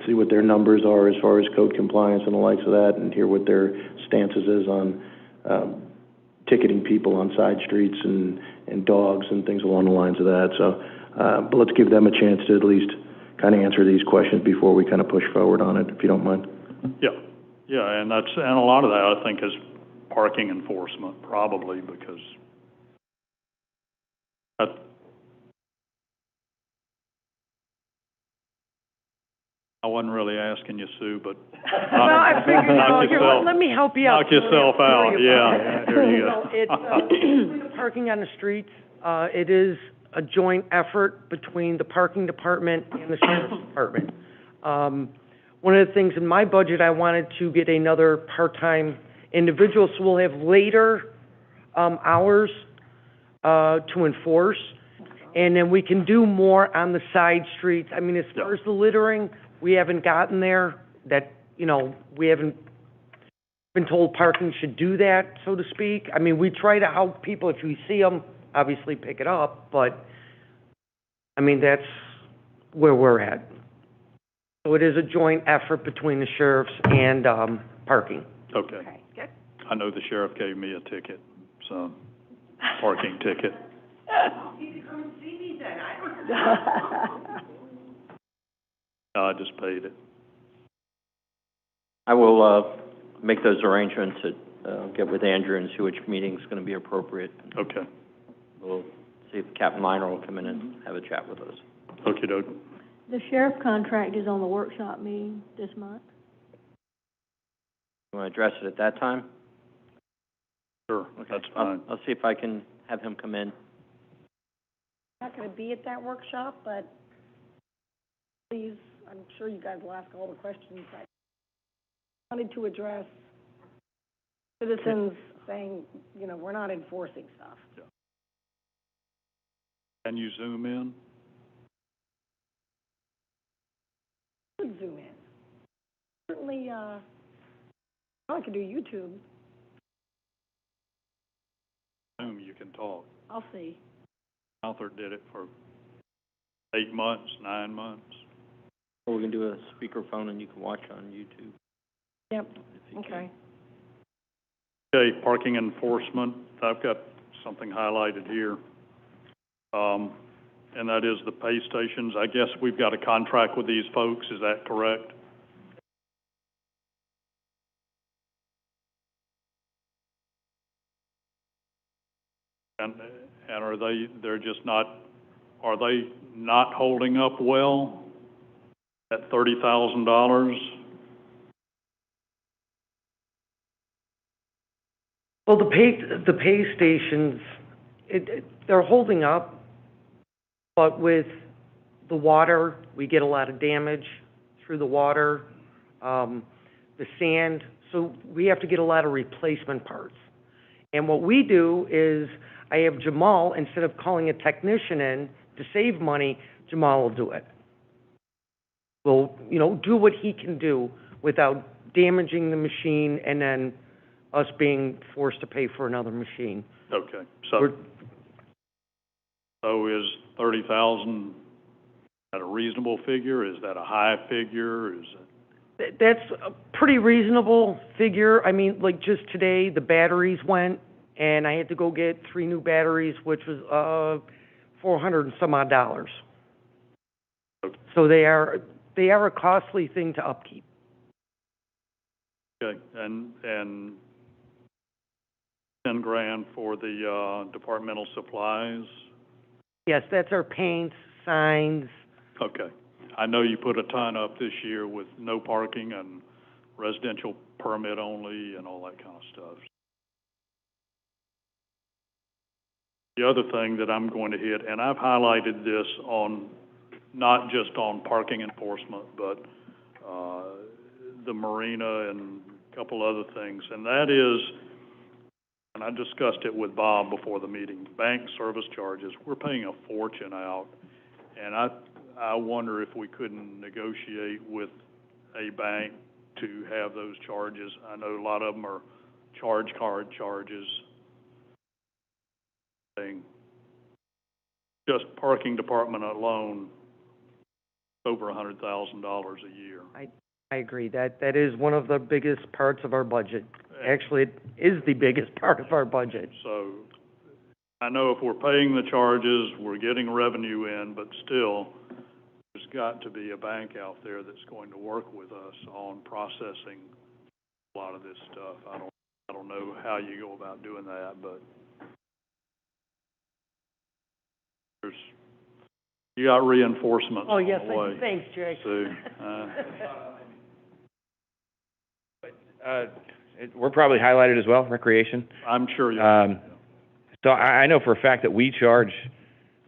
see what their numbers are as far as code compliance and the likes of that, and hear what their stances is on ticketing people on side streets and dogs and things along the lines of that. So, but let's give them a chance to at least kind of answer these questions before we kind of push forward on it, if you don't mind. Yeah. Yeah, and a lot of that, I think, is parking enforcement, probably, because I wasn't really asking you, Sue, but I figured, let me help you out. Knock yourself out, yeah. Here you go. It's parking on the streets. It is a joint effort between the parking department and the sheriff's department. One of the things in my budget, I wanted to get another part-time individual, so we'll have later hours to enforce, and then we can do more on the side streets. I mean, as far as the littering, we haven't gotten there. That, we haven't been told parking should do that, so to speak. I mean, we try to help people. If we see them, obviously pick it up, but, I mean, that's where we're at. So it is a joint effort between the sheriffs and parking. Okay. Good. I know the sheriff gave me a ticket, so, parking ticket. You can come and see me then. No, I just paid it. I will make those arrangements, get with Andrew and see which meeting's going to be appropriate. Okay. We'll see if Captain Liner will come in and have a chat with us. Okie doke. The sheriff contract is on the workshop meeting this month. You want to address it at that time? Sure, Okay. that's fine. I'll see if I can have him come in. Not going to be at that workshop, but please I'm sure you guys will ask all the questions. I wanted to address citizens saying, you know, we're not enforcing stuff. Yeah. Can you zoom in? Could zoom in. Certainly, I could do YouTube. Zoom, you can talk. I'll see. Arthur did it for 8 months, 9 months. Or we can do a speakerphone and you can watch on YouTube. Yep, if you okay. Okay, parking enforcement, I've got something highlighted here. And that is the pay stations. I guess we've got a contract with these folks, is that correct? And are they not holding up well at $30,000? Well, the pay stations, they're holding up, but with the water, we get a lot of damage through the water, the sand, so we have to get a lot of replacement parts. And what we do is, I have Jamal, instead of calling a technician in to save money, Jamal will do it. Will, you know, do what he can do without damaging the machine and then us being forced to pay for another machine. Okay, so is 30,000 at a reasonable figure? Is that a high figure? Is it? That's a pretty reasonable figure. I mean, like just today, the batteries went, and I had to go get 3 new batteries, which was $400 and some odd. Okay. So they are a costly thing to upkeep. Okay, and $10,000 for the departmental supplies? Yes, that's our paints, signs. Okay. I know you put a ton up this year with no parking and residential permit only and all that kind of stuff. The other thing that I'm going to hit, and I've highlighted this on, not just on parking enforcement, but the marina and a couple other things, and that is, and I discussed it with Bob before the meeting, bank service charges. We're paying a fortune out, and I wonder if we couldn't negotiate with a bank to have those charges. I know a lot of them are charge card charges. Just parking department alone, over $100,000 a year. I agree. That is one of the biggest parts of our budget. Actually, it is the biggest part of our budget. So I know if we're paying the charges, we're getting revenue in, but still, there's got to be a bank out there that's going to work with us on processing a lot of this stuff. I don't know how you go about doing that, but you got reinforcements. Oh, yes, on the way. thanks, Jay. So, we're probably highlighted as well, recreation. I'm sure you are. So I know for a fact that we charge,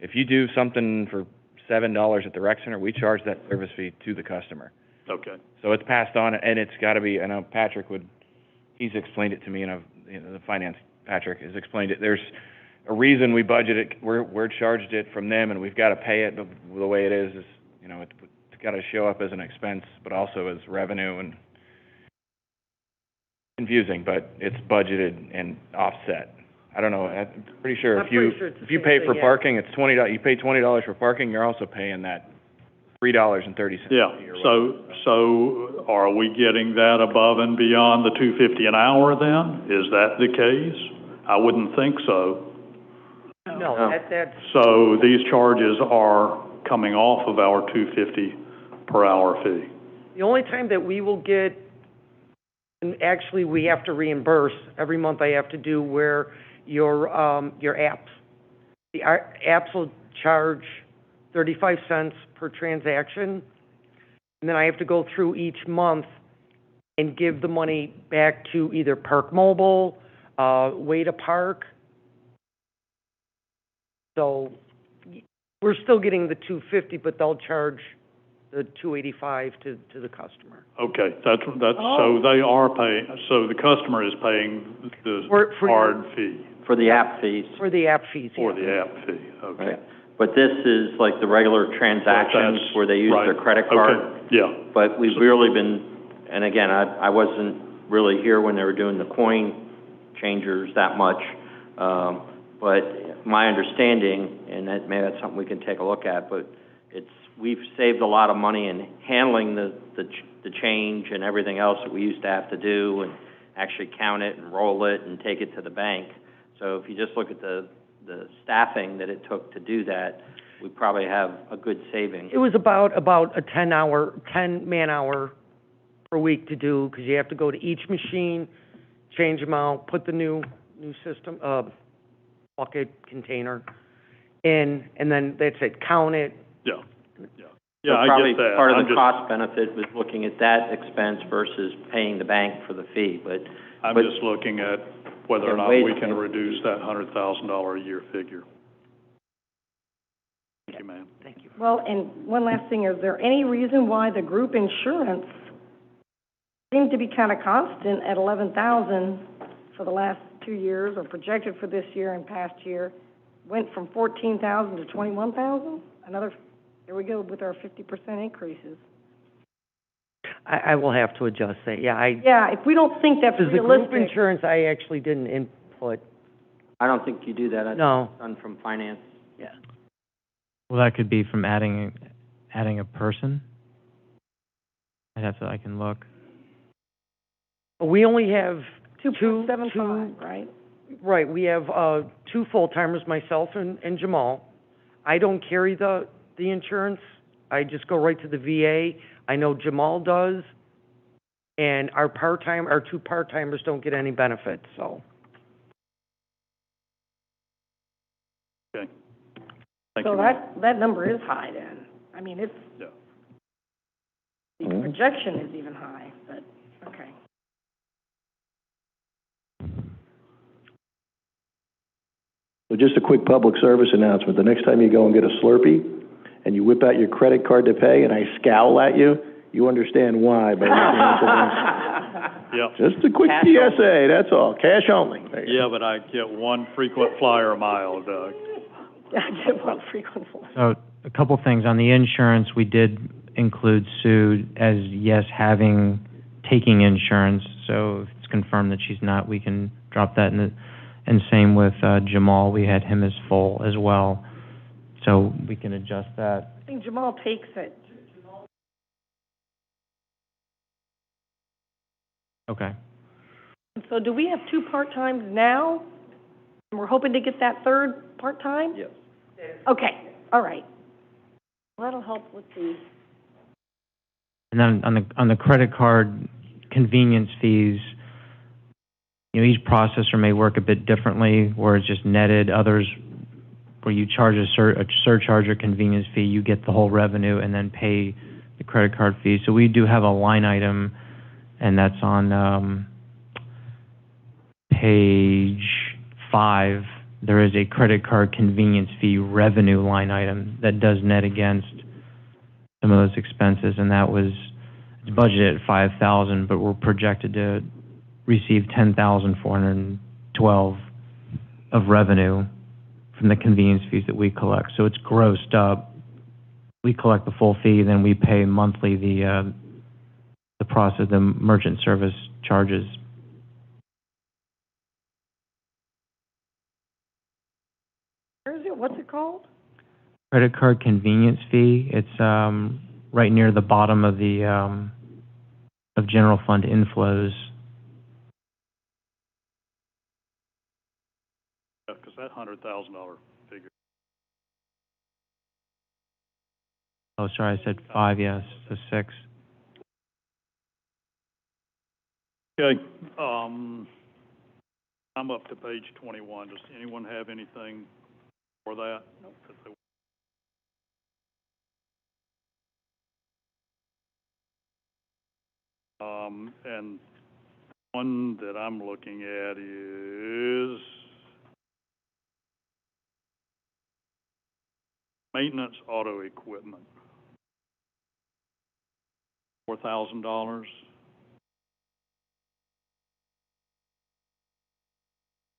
if you do something for $7 at the rec center, we charge that service fee to the customer. Okay. So it's passed on, and it's got to be, I know Patrick he's explained it to me, and the finance Patrick has explained it. There's a reason we budget it, we're charged it from them, and we've got to pay it, but the way it is, you know, it's got to show up as an expense, but also as revenue, and confusing, but it's budgeted and offset. I don't know, I'm pretty sure if you pay for parking, it's $20, you pay $20 for parking, you're also paying that $3.30. Yeah, so are we getting that above and beyond the $2.50 an hour then? Is that the case? I wouldn't think so. No, that's... So these charges are coming off of our $2.50 per hour fee. The only time that we will get, and actually we have to reimburse, every month I have to do where your apps. The apps will charge 35 cents per transaction, and then I have to go through each month and give the money back to either Park Mobile, Way to Park. So we're still getting the $2.50, but they'll charge the $285 to the customer. Okay, that's, so they are paying, so the customer is paying the For card fee, For the app fees. For the app fees, for yeah. the app fee, okay. Right. But this is like the regular transactions That's where they use right. their credit card. Okay, yeah, But we've really been, and again, I wasn't really here when they were doing the coin changers that much. But my understanding, and that maybe that's something we can take a look at, but we've saved a lot of money in handling the change and everything else that we used to have to do, and actually count it and roll it and take it to the bank. So if you just look at the staffing that it took to do that, we probably have a good saving. It was about a 10 man-hour per week to do, because you have to go to each machine, change them out, put the new system, bucket container in, and then that's it, count it. yeah, yeah. So Yeah, I probably get that. part of I'm the just- cost benefit was looking at that expense versus paying the bank for the fee, but I'm just looking at whether or Yeah, not wait- we can reduce that $100,000 a year figure. Thank you, ma'am. Thank you. Well, and one last thing, is there any reason why the group insurance seemed to be kind of constant at 11,000 for the last 2 years, or projected for this year and past year, went from 14,000 to 21,000? Here we go with our 50% increases. I will have to adjust that, yeah, Yeah, if we don't think that's because the group realistic. insurance, I actually didn't input, I don't think you do that. I think no, it's done from finance. yeah. Well, that could be from adding a person. I can look. We only have 2.75, right? right, we have, 2 full-timers, myself and Jamal. I don't carry the insurance, I just go right to the VA. I know Jamal does, and our 2 part-timers don't get any benefits, so. Okay. Thank you, So ma'am. that number is high then. I mean, it's, Yeah. the projection is even high, but, okay. So just a quick public service announcement. The next time you go and get a Slurpee, and you whip out your credit card to pay, and I scowl at you, you understand why. By Yeah. just a quick Cash PSA, that's all. Cash only. There you go. Yeah, but I get one frequent flyer mile, Doug. I get one frequent one. So a couple things on the insurance. We did include Sue as yes, taking insurance. So if it's confirmed that she's not, we can drop that. And same with Jamal. We had him as full as well. So we can adjust that. I think Jamal takes it. Okay. So do we have 2 part-times now? And we're hoping to get that third part-time? Yes. Okay, all right. Well, that'll help with the, And then on the credit card convenience fees, each processor may work a bit differently, where it's just netted. Others, where you charge a surcharge or convenience fee, you get the whole revenue and then pay the credit card fee. So we do have a line item, and that's on page 5. There is a credit card convenience fee revenue line item that does net against some of those expenses, and it's budgeted at $5,000, but we're projected to receive $10,412 of revenue from the convenience fees that we collect. So it's grossed up. We collect the full fee, then we pay monthly the merchant service charges. where is it, what's it called? Credit card convenience fee. It's right near the bottom of the of general fund inflows. Yeah, because that $100,000 figure. Oh, sorry, I said 5. Yes, so 6. Okay, I'm up to page 21. Does anyone have anything for that? Nope. And one that I'm looking at is maintenance auto equipment. $4,000.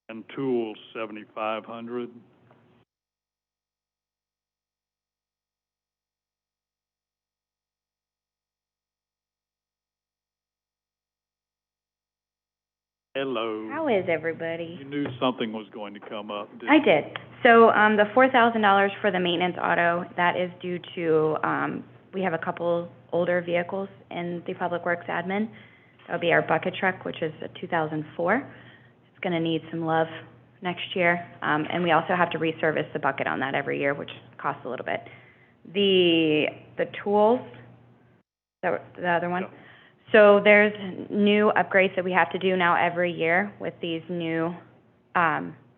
And tools, $7,500. Hello. How is everybody? You knew something was going to come up, didn't you? I did. So, the $4,000 for the maintenance auto, that is due to, we have a couple older vehicles in the Public Works admin. That'll be our bucket truck, which is a 2004. It's gonna need some love next year. And we also have to reservice the bucket on that every year, which costs a little bit. The tools, the other one? Yeah. So there's new upgrades that we have to do now every year with these new,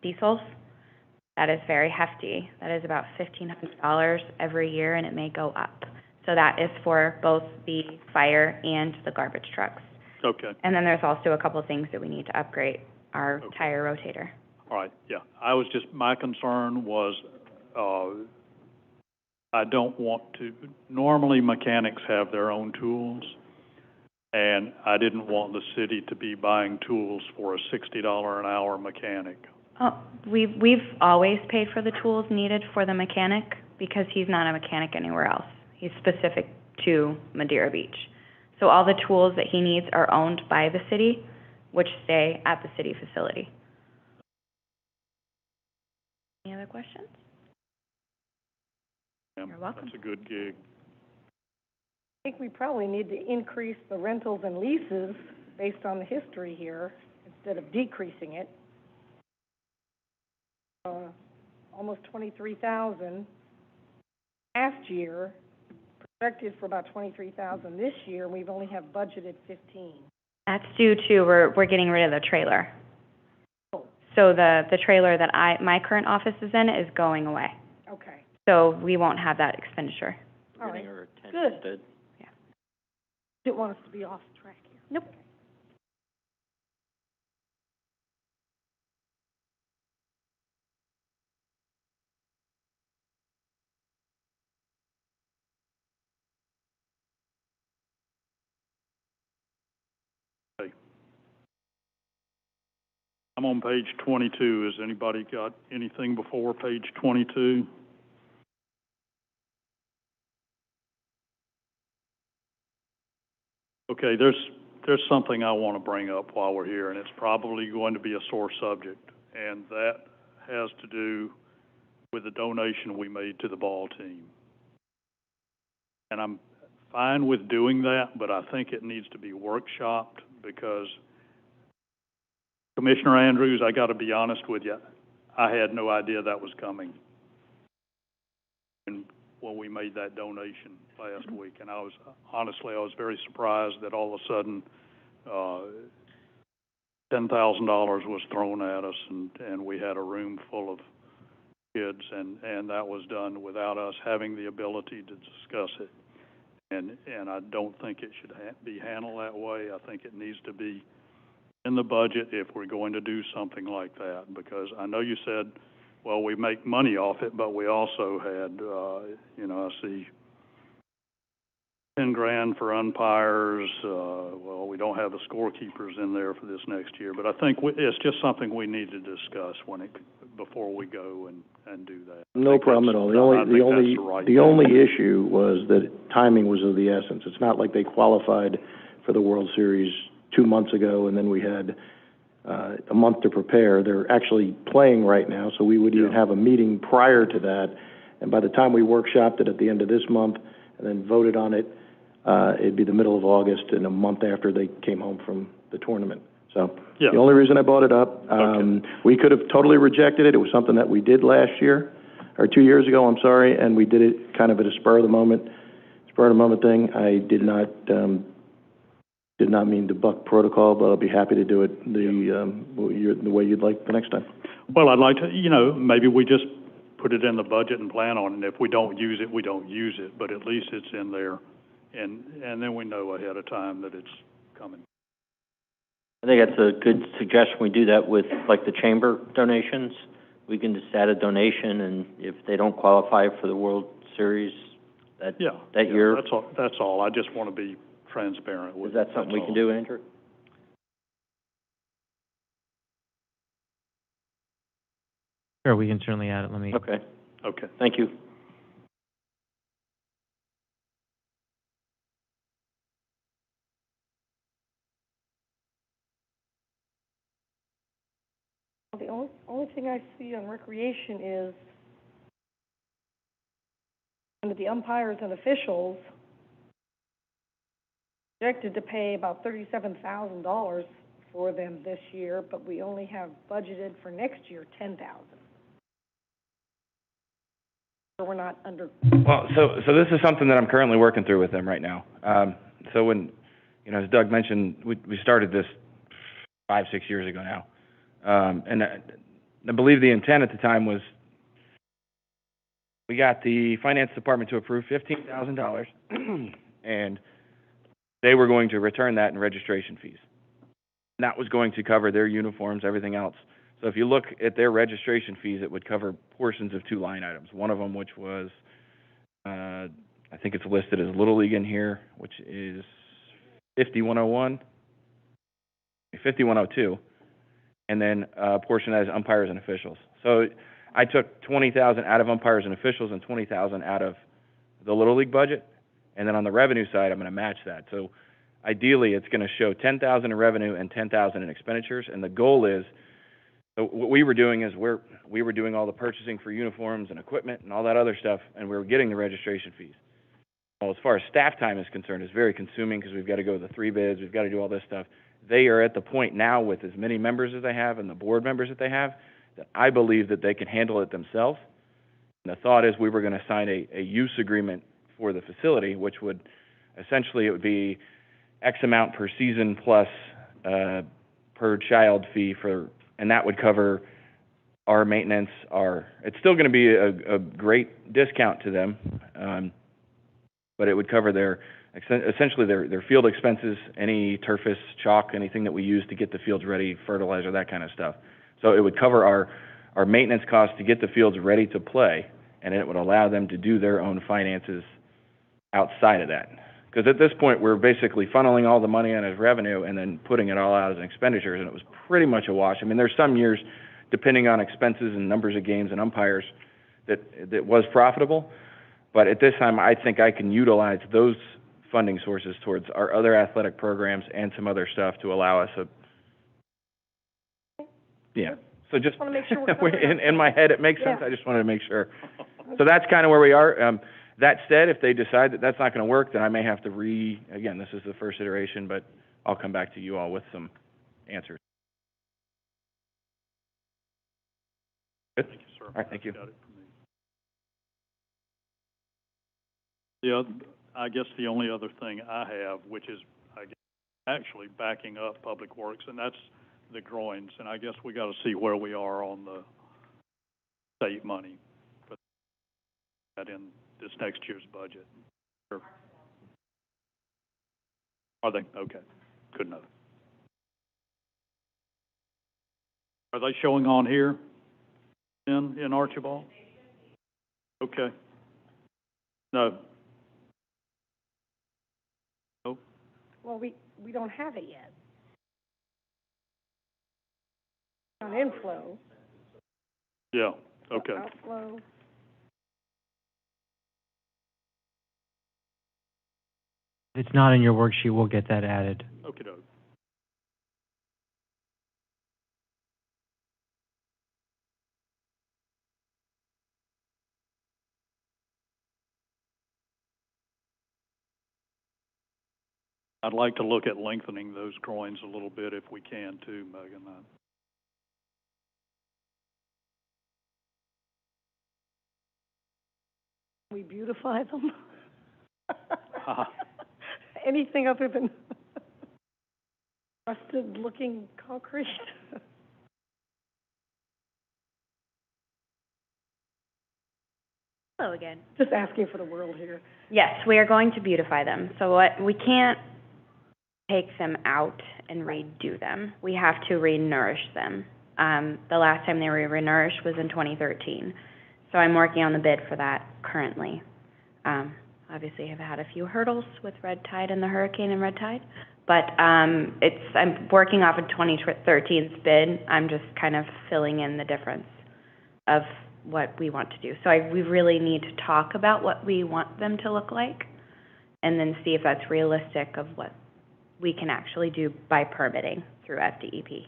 diesels. That is very hefty. That is about $1,500 every year, and it may go up. So that is for both the fire and the garbage trucks. Okay. And then there's also a couple of things that we need to upgrade, our Okay. tire rotator. All right, yeah. My concern was, I don't want to, normally mechanics have their own tools, and I didn't want the city to be buying tools for a $60 an hour mechanic. Oh, we've always paid for the tools needed for the mechanic because he's not a mechanic anywhere else. He's specific to Madeira Beach. So all the tools that he needs are owned by the city, which stay at the city facility. Any other questions? Yeah, You're welcome. That's a good gig. I think we probably need to increase the rentals and leases based on the history here, instead of decreasing it. Almost 23,000 last year, projected for about 23,000 this year. We've only have budgeted 15. That's due to, we're getting rid of the trailer. Oh. So the trailer that my current office is in is going away. Okay, So we won't have that expenditure. all We're right. getting her a tent Good. instead. Didn't want us to be off track here. Nope. I'm on page 22. Has anybody got anything before page 22? Okay, there's something I want to bring up while we're here, and it's probably going to be a sore subject, and that has to do with the donation we made to the ball team. And I'm fine with doing that, but I think it needs to be workshopped because, Commissioner Andrews, I got to be honest with you, I had no idea that was coming. And when we made that donation last week, and I was very surprised that all of a sudden, $10,000 was thrown at us, and we had a room full of kids, and that was done without us having the ability to discuss it. And I don't think it should be handled that way. I think it needs to be in the budget if we're going to do something like that, because I know you said, well, we make money off it, but we also had, I see $10,000 for umpires. Well, we don't have the scorekeepers in there for this next year, but I think it's just something we need to discuss before we go and do that. No problem at all. The only issue was that timing was of the essence. It's not like they qualified for the World Series 2 months ago, and then we had a month to prepare. They're actually playing right now, so we would even have a meeting prior to that. And by the time we workshopped it at the end of this month and then voted on it, it'd be the middle of August and a month after they came home from the tournament. So the only reason I brought it up, we could have totally rejected it. It was something that we did last year, or 2 years ago, I'm sorry, and we did it kind of at a spur of the moment thing. I did not mean to buck protocol, but I'll be happy to do it the way you'd like the next time. Well, I'd like to, maybe we just put it in the budget and plan on it. And if we don't use it, we don't use it, but at least it's in there. And then we know ahead of time that it's coming. I think that's a good suggestion. We do that with, like, the chamber donations. We can just add a donation, and if they don't qualify for the World Series that year. That's all. I just want to be transparent with Is that something we can do, Andrew? Sure, we can certainly add it. Let me. Okay, Okay. thank you. The only thing I see on recreation is under the umpires and officials, projected to pay about $37,000 for them this year, but we only have budgeted for next year $10,000. So we're not under. Well, so this is something that I'm currently working through with them right now. So when, as Doug mentioned, we started this 5-6 years ago now. And I believe the intent at the time was we got the finance department to approve $15,000 and they were going to return that in registration fees. And that was going to cover their uniforms, everything else. So if you look at their registration fees, it would cover portions of 2 line items. One of them, which was, I think it's listed as Little League in here, which is 5101, 5102, and then a portion that is umpires and officials. So I took 20,000 out of umpires and officials and 20,000 out of the Little League budget, and then on the revenue side, I'm going to match that. So ideally, it's going to show 10,000 in revenue and 10,000 in expenditures, and the goal is, so what we were doing is we were doing all the purchasing for uniforms and equipment and all that other stuff, and we were getting the registration fees. Well, as far as staff time is concerned, it's very consuming because we've got to go to the 3 bids, we've got to do all this stuff. They are at the point now with as many members as they have and the board members that they have that I believe that they can handle it themselves. And the thought is we were going to sign a use agreement for the facility, which would essentially it would be X amount per season plus per child fee for, and that would cover our maintenance. It's still going to be a great discount to them, but it would cover essentially their field expenses, any turfus, chalk, anything that we use to get the fields ready, fertilizer, that kind of stuff. So it would cover our maintenance costs to get the fields ready to play, and it would allow them to do their own finances outside of that. Because at this point, we're basically funneling all the money in as revenue and then putting it all out as expenditures, and it was pretty much a wash. I mean, there's some years, depending on expenses and numbers of games and umpires, that was profitable. But at this time, I think I can utilize those funding sources towards our other athletic programs and some other stuff to allow us yeah. So just Want to make sure we're in my head, it makes sense. I just wanted to make sure. So that's kind of where we are. That said, if they decide that that's not going to work, then I may have to again, this is the first iteration, but I'll come back to you all with some answers. Good? Thank you, sir. All right, thank you. Got it from me. I guess the only other thing I have, which is, I guess, actually backing up Public Works, and that's the groins. And I guess we got to see where we are on the state money for that in this next year's budget. Sure. Are they? Okay. Good enough. Are they showing on here in Archibald? Okay. No. Nope. Well, we don't have it yet. On inflow. Yeah. Okay. Outflow. If it's not in your worksheet, we'll get that added. Okay, doke. I'd like to look at lengthening those groins a little bit if we can too, Megan. We beautify them. Anything other than rusted-looking concrete? Hello again. Just asking for the world here. Yes, we are going to beautify them. So we can't take them out and redo them. We have to re-nourish them. The last time they were re-nourished was in 2013. So I'm working on the bid for that currently. obviously have had a few hurdles with red tide and the hurricane and red tide. But, I'm working off of 2013's bid. I'm just kind of filling in the difference of what we want to do. So we really need to talk about what we want them to look like and then see if that's realistic of what we can actually do by permitting through FDEP.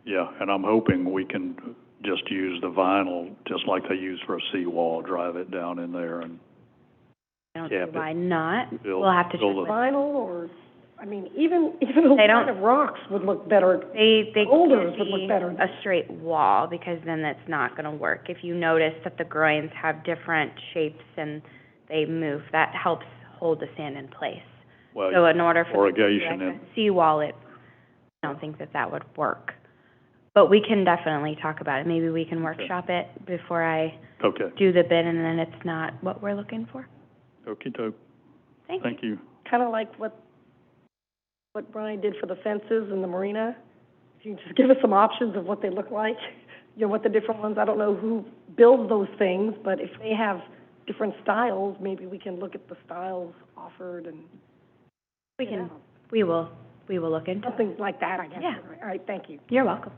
Yeah, and I'm hoping we can just use the vinyl, just like they use for a seawall, drive it down in there and I don't cap see it. why not. Build- We'll have to check build with. Vinyl or, I mean, even a They line don't- of rocks would look better. They Boulders can't would look be better. a straight wall, because then that's not gonna work. If you notice that the groins have different shapes and they move, that helps hold the sand in place. Well, So in order for it to be irrigation like and- a seawall, I don't think that would work. But we can definitely talk about it. Maybe we can workshop it before I Okay, do the bid, and then it's not what we're looking for. okey-doke, Thank you. thank you. Kind of like what Brian did for the fences in the marina. If you just give us some options of what they look like, you know, what the different ones, I don't know who builds those things, but if they have different styles, maybe we can look at the styles offered and, We can, we will look into it. something like that, I guess. Yeah. All right, thank you. You're welcome.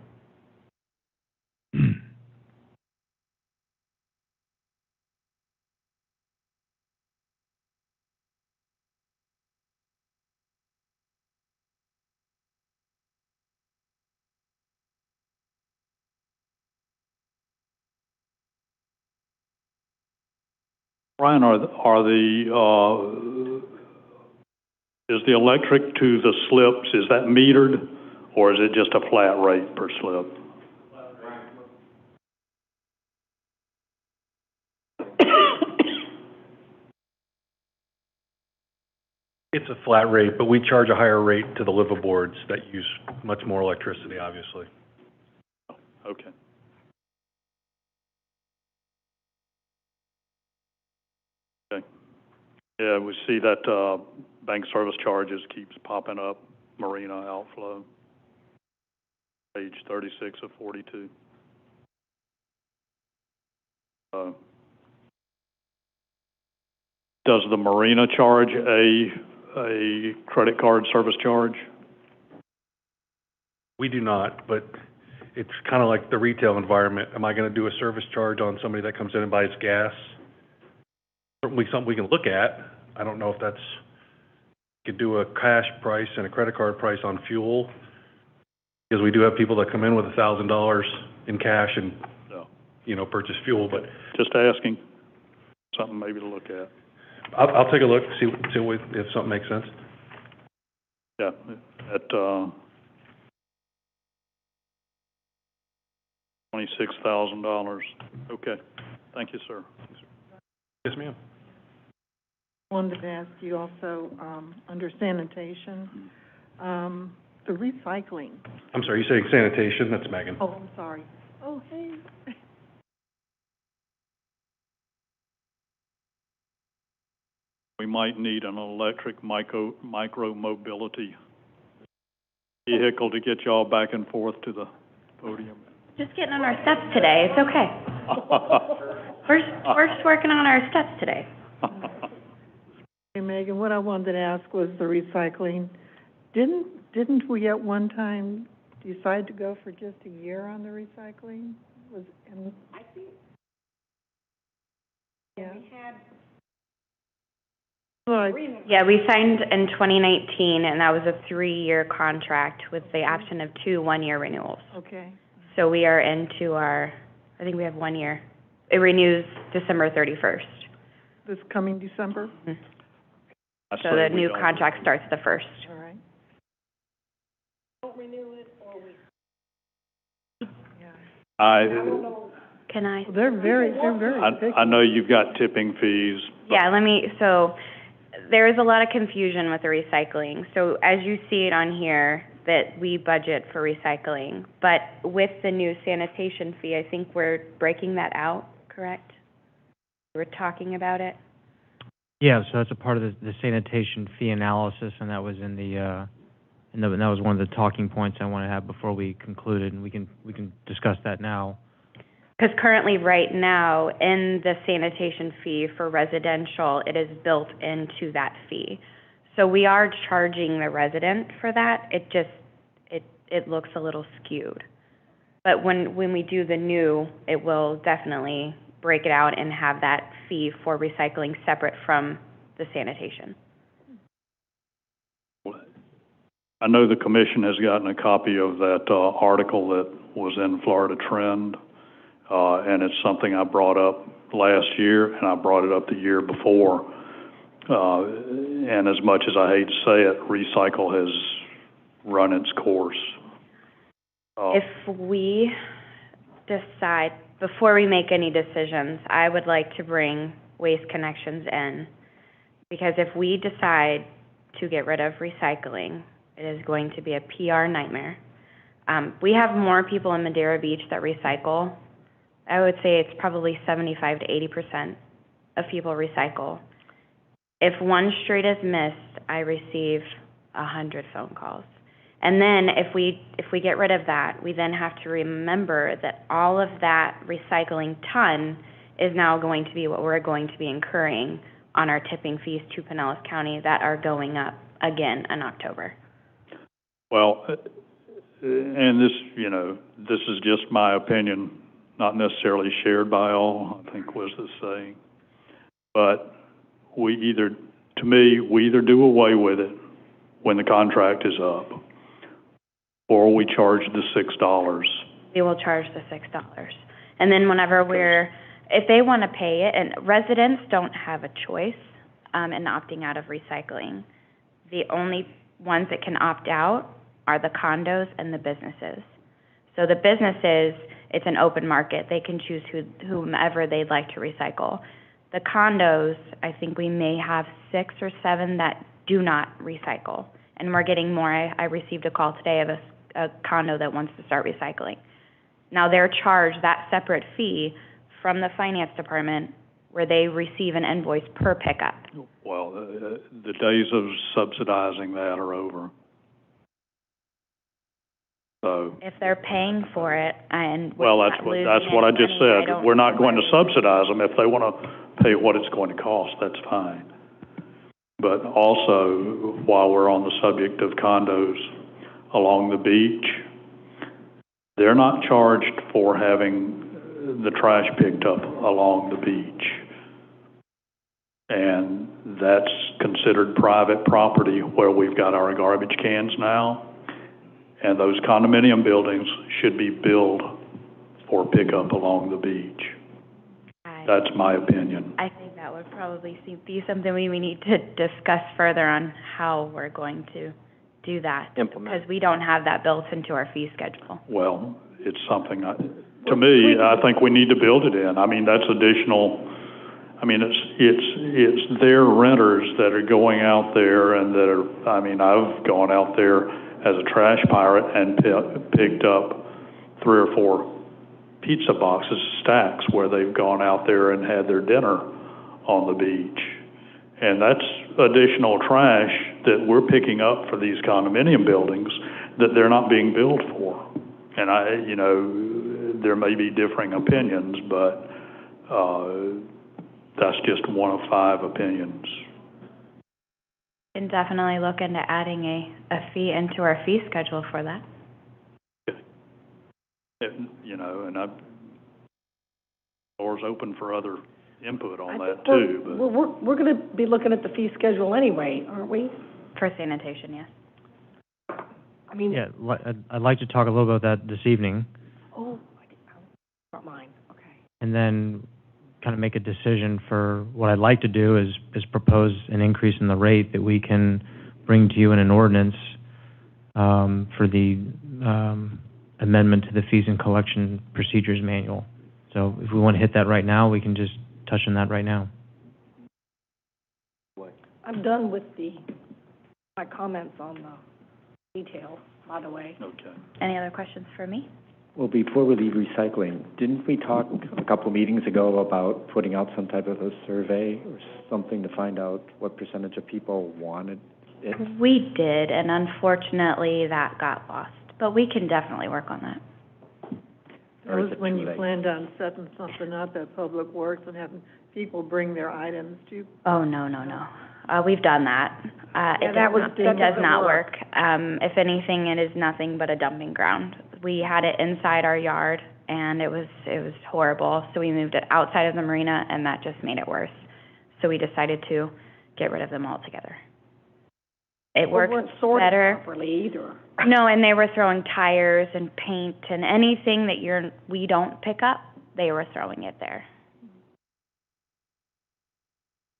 Brian, is the electric to the slips, is that metered, or is it just a flat rate per slip? It's a flat rate, but we charge a higher rate to the liveaboards that use much more electricity, obviously. Okay. Okay. Yeah, we see that, bank service charges keeps popping up, marina outflow. Page 36 of 42. Does the marina charge a credit card service charge? We do not, but it's kind of like the retail environment. Am I going to do a service charge on somebody that comes in and buys gas? Certainly something we can look at. I don't know if that's, could do a cash price and a credit card price on fuel, because we do have people that come in with $1,000 in cash and, No. you know, purchase fuel, but Just asking, something maybe to look at. I'll take a look, see if something makes sense. Yeah, at, $26,000. Okay, thank you, sir. Yes, ma'am. Wanted to ask you also, under sanitation, the recycling. I'm sorry, you saying sanitation? That's Megan. Oh, I'm sorry. Oh, hey. We might need an electric micro mobility vehicle to get y'all back and forth to the podium. Just getting on our steps today, it's okay. We're just working on our steps today. Hey, Megan, what I wanted to ask was the recycling. Didn't we at one time decide to go for just a year on the recycling? I think. Yeah. We had. Yeah, we signed in 2019, and that was a 3-year contract with the option of 2 one-year renewals. Okay. So we are into I think we have 1 year. It renews December 31st. This coming December? Mm-hmm. So the new contract starts the 1st. All right. Don't renew it, or we, I Can I? They're very picky. know you've got tipping fees. Yeah, so there is a lot of confusion with the recycling. So as you see it on here, that we budget for recycling, but with the new sanitation fee, I think we're breaking that out, correct? We're talking about it? Yeah, so that's a part of the sanitation fee analysis, and that was in and that was one of the talking points I want to have before we concluded, and we can discuss that now. Because currently, right now, in the sanitation fee for residential, it is built into that fee. So we are charging the resident for that. It looks a little skewed. But when we do the new, it will definitely break it out and have that fee for recycling separate from the sanitation. I know the commission has gotten a copy of that article that was in Florida Trend, and it's something I brought up last year, and I brought it up the year before. And as much as I hate to say it, recycle has run its course. If we decide, before we make any decisions, I would like to bring Waste Connections in, because if we decide to get rid of recycling, it is going to be a PR nightmare. We have more people in Madeira Beach that recycle. I would say it's probably 75 to 80% of people recycle. If one street is missed, I receive 100 phone calls. And then if we get rid of that, we then have to remember that all of that recycling ton is now going to be what we're going to be incurring on our tipping fees to Pinellas County that are going up again in October. Well, and this, this is just my opinion, not necessarily shared by all, I think was the saying. But we either do away with it when the contract is up, or we charge the $6. We will charge the $6. And then whenever if they want to pay it, and residents don't have a choice in opting out of recycling. The only ones that can opt out are the condos and the businesses. So the businesses, it's an open market. They can choose whomever they'd like to recycle. The condos, I think we may have 6 or 7 that do not recycle. And we're getting more. I received a call today of a condo that wants to start recycling. Now they're charged that separate fee from the finance department where they receive an invoice per pickup. Well, the days of subsidizing that are over. So if they're paying for it and well, that's what I just said. We're not going to subsidize them. If they want to pay what it's going to cost, that's fine. But also, while we're on the subject of condos along the beach, they're not charged for having the trash picked up along the beach. And that's considered private property where we've got our garbage cans now. And those condominium buildings should be billed for pickup along the beach. That's my opinion. I think that would probably be something we need to discuss further on how we're going to do that. Implement. Because we don't have that built into our fee schedule. Well, it's something, to me, I think we need to build it in. I mean, that's additional. I mean, it's their renters that are going out there and that are, I mean, I've gone out there as a trash pirate and picked up 3 or 4 pizza boxes, stacks, where they've gone out there and had their dinner on the beach. And that's additional trash that we're picking up for these condominium buildings that they're not being billed for. And there may be differing opinions, but that's just one of 5 opinions. Can definitely look into adding a fee into our fee schedule for that. And I'm doors open for other input on that too. But We're going to be looking at the fee schedule anyway, aren't we? For sanitation, yes. I mean. Yeah, I'd like to talk a little about that this evening. Oh, I brought mine. Okay. And then kind of make a decision for what I'd like to do is propose an increase in the rate that we can bring to you in an ordinance for the amendment to the Fees and Collection Procedures Manual. So if we want to hit that right now, we can just touch on that right now. I'm done with my comments on the detail, by the way. okay. Any other questions for me? Well, before we leave recycling, didn't we talk a couple of meetings ago about putting out some type of a survey or something to find out what percentage of people wanted it? We did, and unfortunately that got lost. But we can definitely work on that. That was when you planned on setting something up at Public Works and having people bring their items to? Oh, no, no, no. We've done that. It does not work. If anything, it is nothing but a dumping ground. We had it inside our yard, and it was horrible. So we moved it outside of the marina, and that just made it worse. So we decided to get rid of them altogether. It worked weren't sorted better. Properly either. No, and they were throwing tires and paint and anything that we don't pick up, they were throwing it there.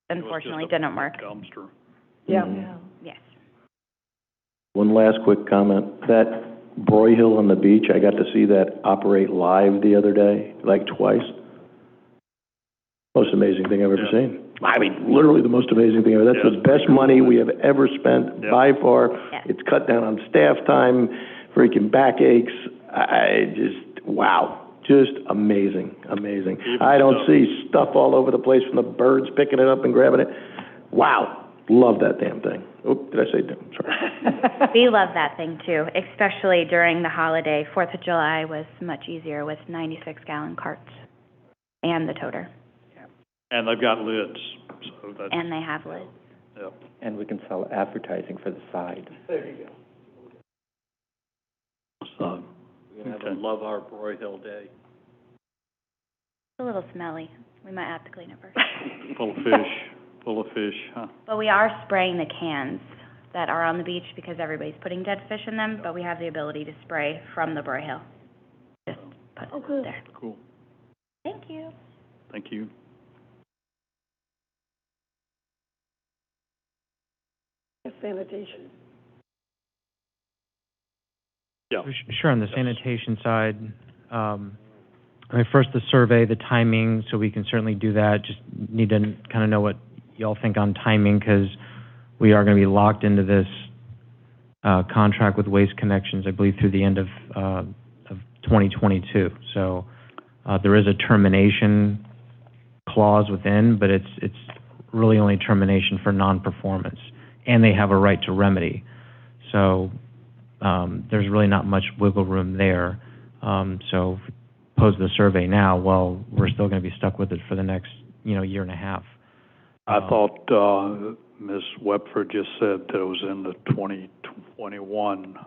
Unfortunately, it didn't work. Dumpster. Yeah. Yes. One last quick comment. That Broyhill on the beach, I got to see that operate live the other day, like twice. Most amazing thing I've ever seen. I mean, literally the most amazing thing ever. That's the best money we have ever spent by far. It's cut down on staff time, freaking backaches. Wow. Just amazing, amazing. I don't see stuff all over the place from the birds picking it up and grabbing it. Wow. Love that damn thing. Oh, did I say damn? Sorry. We love that thing too, especially during the holiday. 4th of July was much easier with 96-gallon carts and the toter. And they've got lids, so that's... And they have lids. Yep. And we can sell advertising for the side. There you go. So, We're going to have a Love Our Broyhill Day. It's a little smelly. We might have to clean it first. full of fish, huh? But we are spraying the cans that are on the beach because everybody's putting dead fish in them, but we have the ability to spray from the Broyhill. Just put it out there. Cool. Thank you. Thank you. Sanitation. Yeah. Sure, on the sanitation side, I mean, first the survey, the timing, so we can certainly do that. Just need to kind of know what y'all think on timing, because we are going to be locked into this contract with Waste Connections, I believe, through the end of 2022. So there is a termination clause within, but it's really only termination for non-performance, and they have a right to remedy. So there's really not much wiggle room there. So if we pose the survey now, well, we're still going to be stuck with it for the next, year and a half. I thought Ms. Wepford just said that it was in the 2021.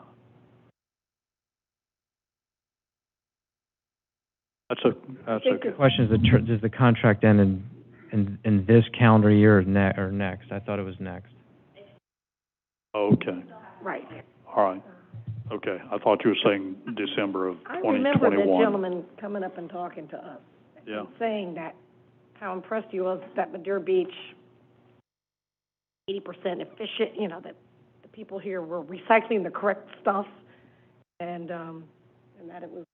That's okay. The question is, does the contract end in this calendar year or next? I thought it was next. Okay. Right. All right. Okay. I thought you were saying December of 2021. I remember that gentleman coming up and talking to us. Yeah. And saying that, how impressed he was that Madeira Beach, 80% efficient, that the people here were recycling the correct stuff, and that it was,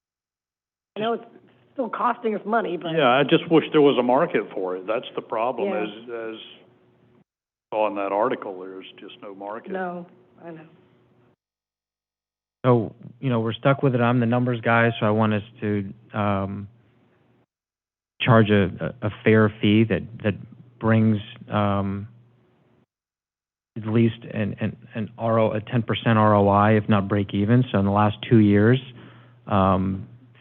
I know it's still costing us money, but. Yeah, I just wish there was a market for it. That's the problem, Yeah. as saw in that article, there's just no market. No, I know. So, we're stuck with it. I'm the numbers guy, so I want us to charge a fair fee that brings at least a 10% ROI, if not break even. So in the last 2 years,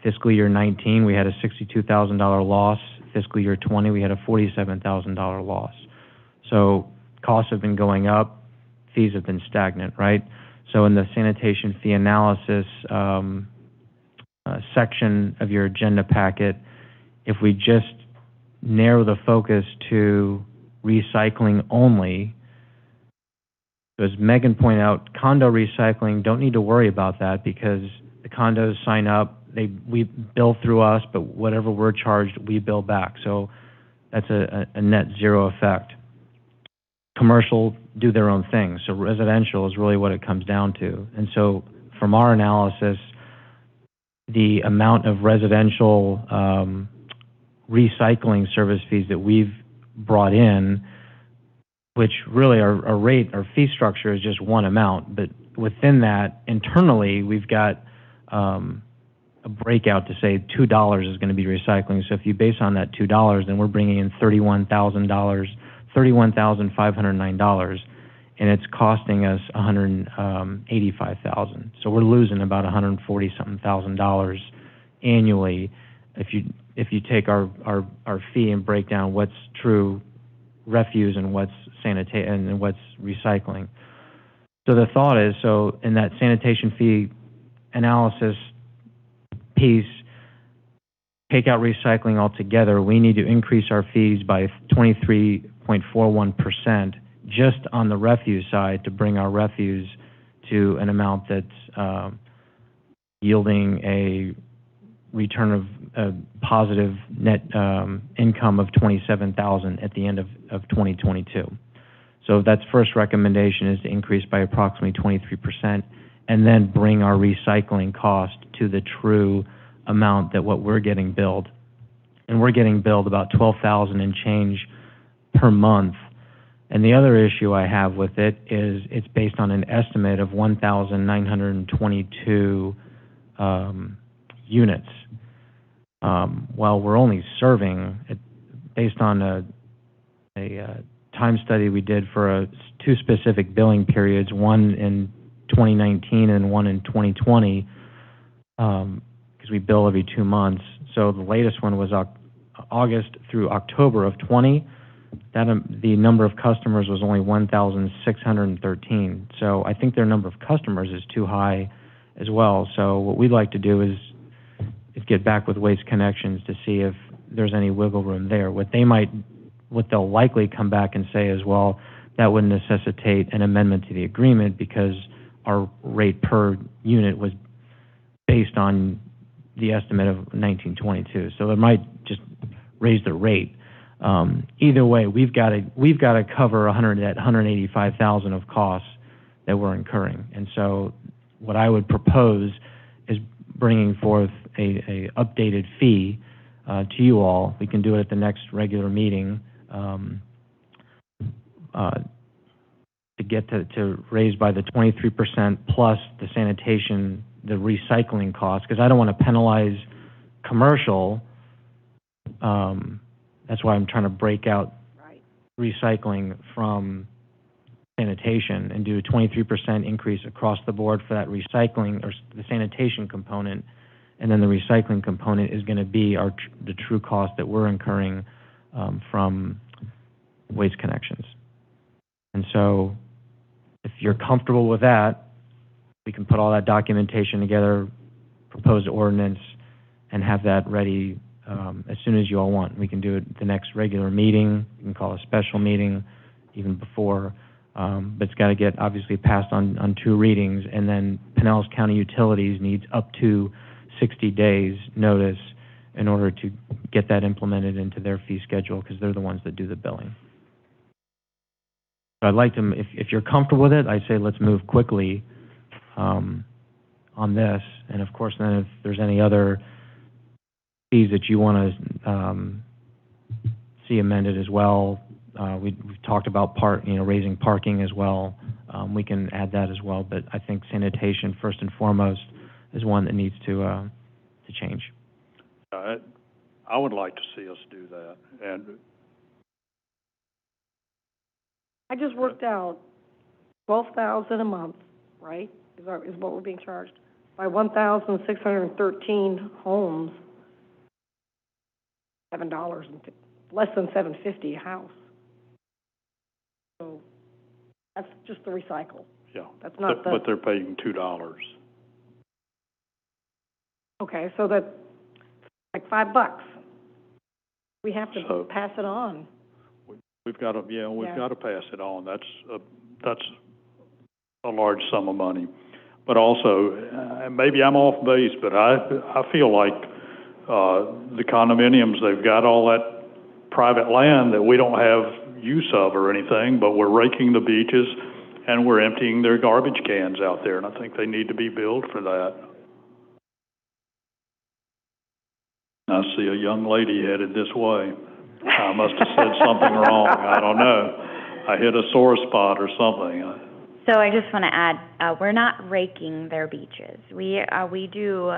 fiscal year 19, we had a $62,000 loss. Fiscal year 20, we had a $47,000 loss. So costs have been going up, fees have been stagnant, right? So in the sanitation fee analysis section of your agenda packet, if we just narrow the focus to recycling only, as Megan pointed out, condo recycling, don't need to worry about that because the condos sign up, we bill through us, but whatever we're charged, we bill back. So that's a net zero effect. Commercial do their own thing, so residential is really what it comes down to. And so from our analysis, the amount of residential recycling service fees that we've brought in, which really our fee structure is just one amount, but within that, internally, we've got a breakout to say $2 is going to be recycling. So if you base on that $2, then we're bringing in $31,509, and it's costing us $185,000. So we're losing about $140-something thousand annually if you take our fee and break down what's true refuse and what's and what's recycling. So the thought is, so in that sanitation fee analysis piece, take out recycling altogether, we need to increase our fees by 23.41% just on the refuse side to bring our refuse to an amount that's yielding a return of a positive net income of $27,000 at the end of 2022. So that's first recommendation, is to increase by approximately 23% and then bring our recycling cost to the true amount that what we're getting billed. And we're getting billed about $12,000 and change per month. And the other issue I have with it is it's based on an estimate of 1,922 units. While we're only serving, based on a time study we did for two specific billing periods, one in 2019 and one in 2020, because we bill every 2 months. So the latest one was August through October of 20. The number of customers was only 1,613. So I think their number of customers is too high as well. So what we'd like to do is get back with Waste Connections to see if there's any wiggle room there. What they'll likely come back and say is, well, that would necessitate an amendment to the agreement because our rate per unit was based on the estimate of 1922. So they might just raise the rate. Either way, we've got to cover $185,000 of costs that we're incurring. And so what I would propose is bringing forth a updated fee to you all. We can do it at the next regular meeting to get to raise by the 23% plus the sanitation, the recycling cost, because I don't want to penalize commercial. That's why I'm trying to break out recycling from sanitation and do a 23% increase across the board for that recycling or the sanitation component, and then the recycling component is going to be the true cost that we're incurring from Waste Connections. And so if you're comfortable with that, we can put all that documentation together, propose ordinance, and have that ready as soon as you all want. We can do it at the next regular meeting. We can call a special meeting even before. But it's got to get obviously passed on 2 readings, and then Pinellas County Utilities needs up to 60 days notice in order to get that implemented into their fee schedule, because they're the ones that do the billing. So I'd like to, if you're comfortable with it, I'd say let's move quickly on this. And of course, then if there's any other fees that you want to see amended as well, we've talked about raising parking as well. We can add that as well, but I think sanitation first and foremost is one that needs to change. I would like to see us do that. And I just worked out $12,000 a month, right? Is what we're being charged by 1,613 homes. $7 and less than $7.50 a house. So that's just the recycle. Yeah, that's not but they're paying $2. Okay, so that's like $5. We have to pass it on. We've got to, got to pass it on. That's a large sum of money. But also, maybe I'm off base, but I feel like the condominiums, they've got all that private land that we don't have use of or anything, but we're raking the beaches and we're emptying their garbage cans out there, and I think they need to be billed for that. I see a young lady headed this way. I must have said something wrong. I don't know. I hit a sore spot or something. So I just want to add, we're not raking their beaches. We do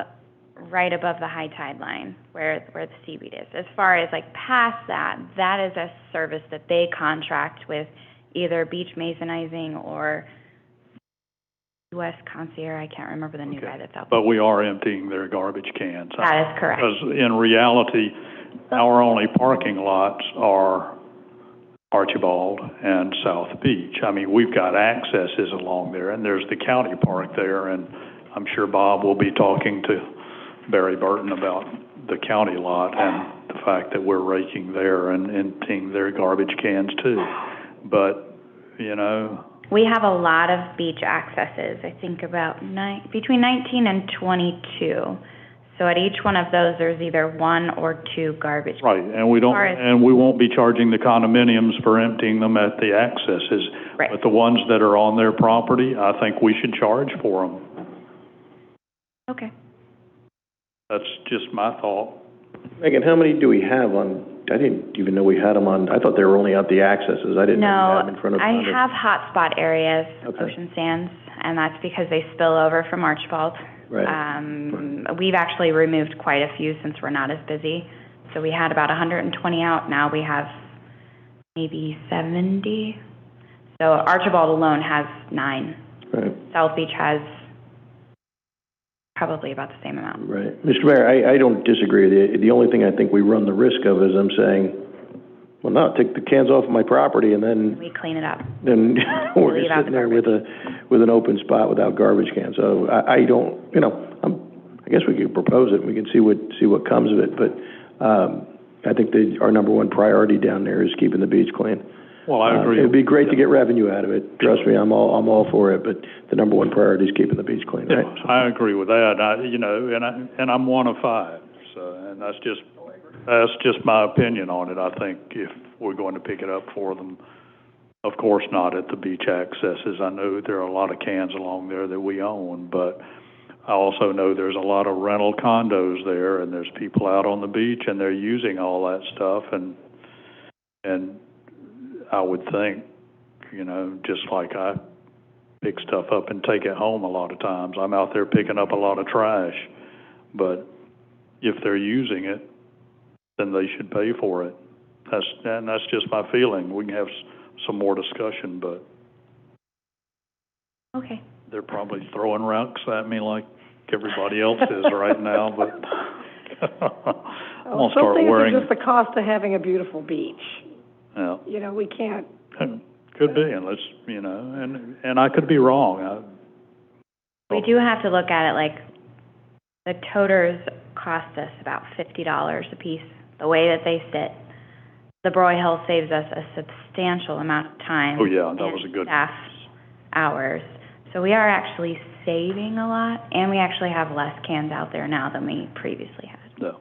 right above the high tide line where the seaweed is. As far as like past that, that is a service that they contract with either beach masonizing or U.S. Concierge, I can't remember the new Okay. guy that's out there. But we are emptying their garbage cans. That is correct. Because in reality, our only parking lots are Archibald and South Beach. I mean, we've got accesses along there, and there's the county park there, and I'm sure Bob will be talking to Barry Burton about the county lot and the fact that we're raking there and emptying their garbage cans too. But, you know... We have a lot of beach accesses, I think about between 19 and 22. So at each one of those, there's either 1 or 2 garbage. Right, and we don't, and we won't be charging the condominiums for emptying them at the accesses. Right. But the ones that are on their property, I think we should charge for them. Okay. That's just my thought. Megan, how many do we have on, I didn't even know we had them on, I thought they were only at the accesses. I didn't know we had them in front of I condos. have hotspot areas, Okay. Ocean Sands, and that's because they spill over from Archibald. Right. We've actually removed quite a few since we're not as busy. So we had about 120 out, now we have maybe 70. So Archibald alone has 9. Right. South Beach has probably about the same amount. Right. Mr. Mayor, I don't disagree. The only thing I think we run the risk of is I'm saying, well, no, take the cans off of my property and then... We clean it up. Then we're Leave just out sitting the there with an open spot without garbage cans. So I don't, you know, I guess we could propose it and we can see what comes of it. But I think our number one priority down there is keeping the beach clean. Well, I agree. It'd be great to get revenue out of it. Trust me, I'm all for it. But the number one priority is keeping the beach clean, right? Yeah, I agree with that. And I'm one of 5. So, and that's just my opinion on it. I think if we're going to pick it up for them, of course not at the beach accesses. I know there are a lot of cans along there that we own, but I also know there's a lot of rental condos there, and there's people out on the beach, and they're using all that stuff, and I would think, you know, just like I pick stuff up and take it home a lot of times. I'm out there picking up a lot of trash, but if they're using it, then they should pay for it. That's just my feeling. We can have some more discussion, but Okay. they're probably throwing rocks at me like everybody else is right now, but I'm gonna start wearing... Some things are just the cost of having a beautiful beach. Yeah. You know, we can't... Could be, and let's, you know, and I could be wrong. We do have to look at it like the toters cost us about $50 a piece, the way that they sit. The Broyhill saves us a substantial amount of time. Oh, yeah, that was a good... staff hours. So we are actually saving a lot, and we actually have less cans out there now than we previously had. Yeah.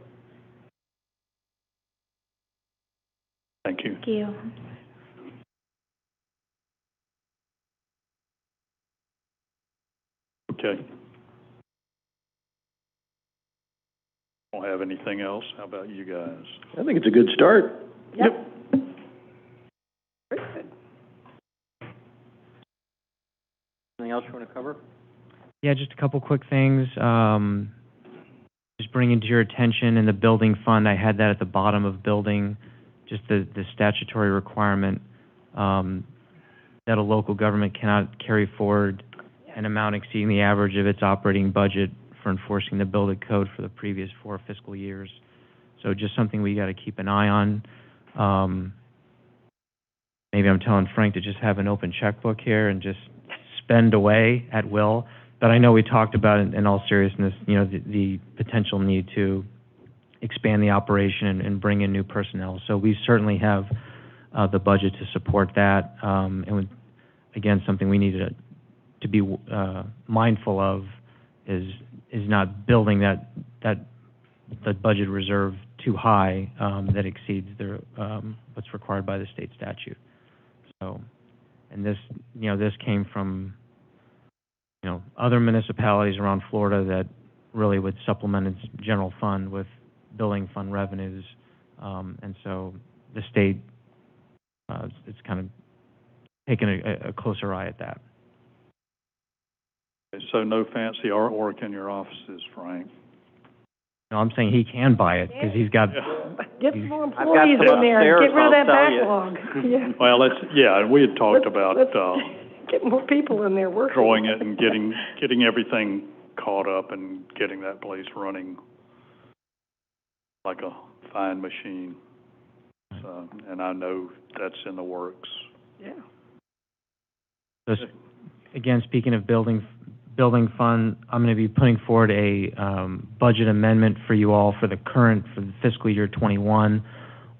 Thank you. Thank you. Okay. Don't have anything else. How about you guys? I think it's a good start. Yep. Anything else you want to cover? Yeah, just a couple quick things. Just bringing to your attention in the building fund, I had that at the bottom of building, just the statutory requirement that a local government cannot carry forward an amount exceeding the average of its operating budget for enforcing the building code for the previous 4 fiscal years. So just something we got to keep an eye on. Maybe I'm telling Frank to just have an open checkbook here and just spend away at will. But I know we talked about, in all seriousness, you know, the potential need to expand the operation and bring in new personnel. So we certainly have the budget to support that. And again, something we need to be mindful of is not building that budget reserve too high that exceeds what's required by the state statute. So, and this came from, you know, other municipalities around Florida that really would supplement its general fund with building fund revenues, and so the state it's kind of taken a closer eye at that. So no fancy artwork in your offices, Frank? No, I'm saying he can buy it because he's got. Get some more employees in there, get rid of that backlog. Yeah. Well, we had talked about Get more people in there working. Growing it and getting everything caught up and getting that place running like a fine machine. So, and I know that's in the works. Yeah. So, again, speaking of building fund, I'm going to be putting forward a budget amendment for you all for the fiscal year 21.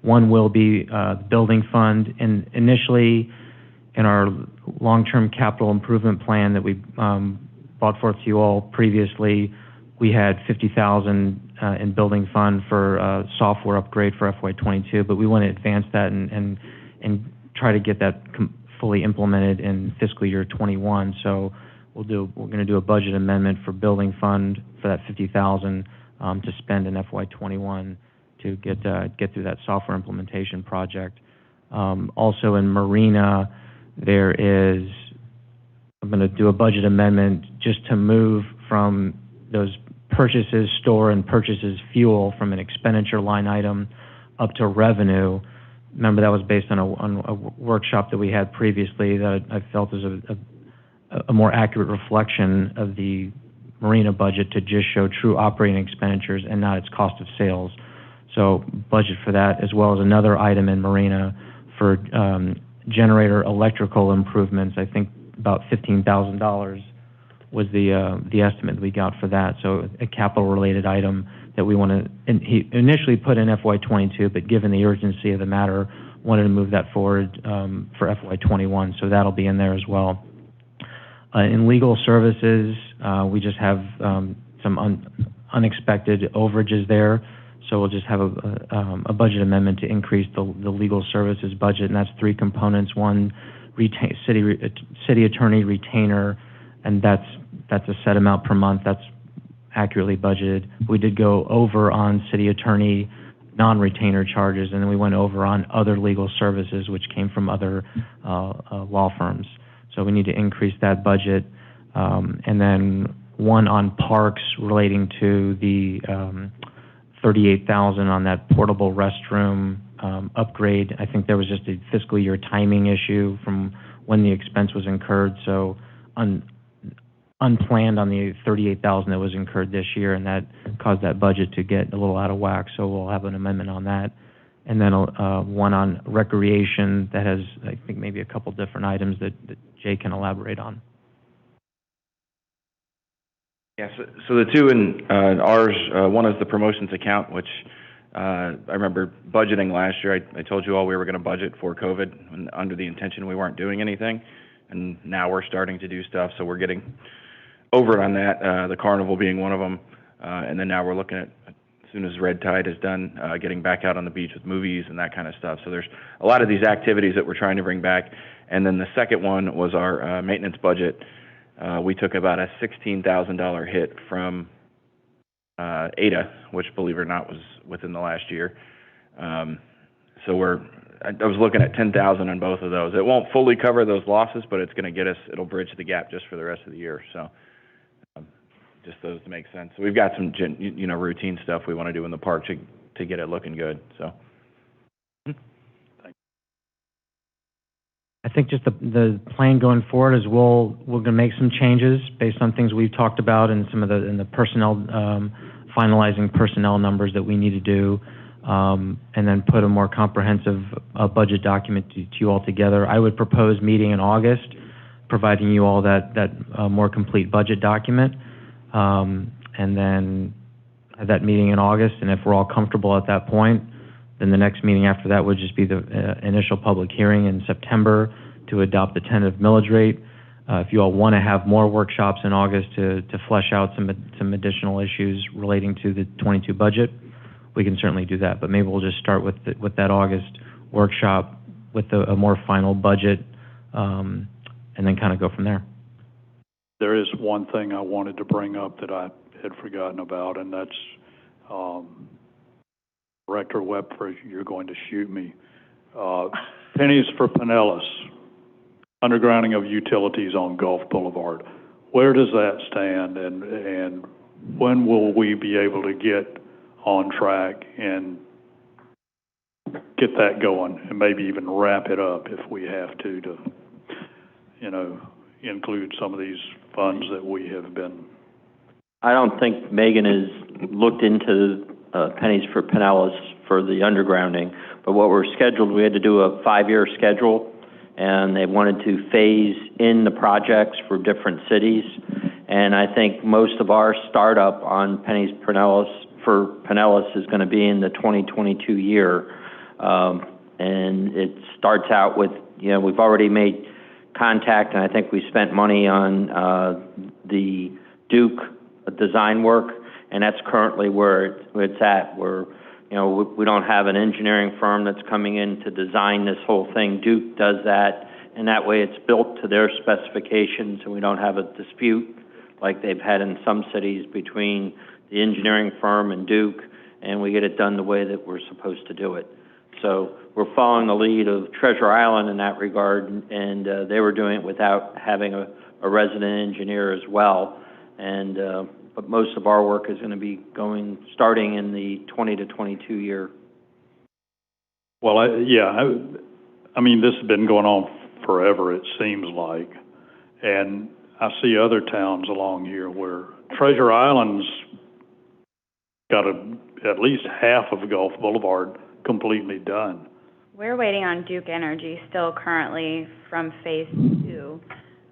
One will be building fund, and initially in our long-term capital improvement plan that we brought forth to you all previously, we had $50,000 in building fund for software upgrade for FY22, but we want to advance that and try to get that fully implemented in fiscal year 21. So we're going to do a budget amendment for building fund for that $50,000 to spend in FY21 to get through that software implementation project. Also in Marina, I'm going to do a budget amendment just to move from those purchases store and purchases fuel from an expenditure line item up to revenue. Remember, that was based on a workshop that we had previously that I felt was a more accurate reflection of the Marina budget to just show true operating expenditures and not its cost of sales. So budget for that, as well as another item in Marina for generator electrical improvements. I think about $15,000 was the estimate we got for that. So a capital-related item that we want to initially put in FY22, but given the urgency of the matter, wanted to move that forward for FY21. So that'll be in there as well. In legal services, we just have some unexpected overages there. So we'll just have a budget amendment to increase the legal services budget, and that's three components. One, city attorney retainer, and that's a set amount per month. That's accurately budgeted. We did go over on city attorney non-retainer charges, and then we went over on other legal services, which came from other law firms. So we need to increase that budget. And then one on parks relating to the $38,000 on that portable restroom upgrade. I think there was just a fiscal year timing issue from when the expense was incurred. So unplanned on the $38,000 that was incurred this year, and that caused that budget to get a little out of whack. So we'll have an amendment on that. And then one on recreation that has, I think, maybe a couple different items that Jay can elaborate on. Yeah, so the two in ours, one is the promotions account, which I remember budgeting last year. I told you all we were going to budget for COVID and under the intention we weren't doing anything. And now we're starting to do stuff, so we're getting over on that, the carnival being one of them. And then now we're looking at, as soon as Red Tide is done, getting back out on the beach with movies and that kind of stuff. So there's a lot of these activities that we're trying to bring back. And then the second one was our maintenance budget. We took about a $16,000 hit from Ada, which, believe it or not, was within the last year. So I was looking at $10,000 on both of those. It won't fully cover those losses, but it's going to get us, it'll bridge the gap just for the rest of the year. So just those to make sense. So we've got some, routine stuff we want to do in the park to get it looking good. So. I think just the plan going forward is we're going to make some changes based on things we've talked about and some of the personnel, finalizing personnel numbers that we need to do, and then put a more comprehensive budget document to you all together. I would propose meeting in August, providing you all that more complete budget document, and then have that meeting in August. And if we're all comfortable at that point, then the next meeting after that would just be the initial public hearing in September to adopt the tentative millage rate. If you all want to have more workshops in August to flesh out some additional issues relating to the 22 budget, we can certainly do that. But maybe we'll just start with that August workshop with a more final budget, and then kind of go from there. There is one thing I wanted to bring up that I had forgotten about, and that's Director Webford, you're going to shoot me. Pennies for Pinellas, undergrounding of utilities on Gulf Boulevard. Where does that stand, and when will we be able to get on track and get that going, and maybe even wrap it up if we have to include some of these funds that we have been. I don't think Megan has looked into pennies for Pinellas for the undergrounding, but what we're scheduled, we had to do a 5-year schedule, and they wanted to phase in the projects for different cities, and I think most of our startup on pennies for Pinellas is going to be in the 2022 year, and it starts out with, we've already made contact, and I think we spent money on the Duke design work, and that's currently where it's at. We don't have an engineering firm that's coming in to design this whole thing. Duke does that, and that way it's built to their specifications, and we don't have a dispute like they've had in some cities between the engineering firm and Duke, and we get it done the way that we're supposed to do it. So we're following the lead of Treasure Island in that regard, and they were doing it without having a resident engineer as well. And but most of our work is going to be starting in the 20 to 22 year. Well, I mean, this has been going on forever, it seems like, and I see other towns along here where Treasure Island's got at least half of Gulf Boulevard completely done. We're waiting on Duke Energy still currently from phase 2.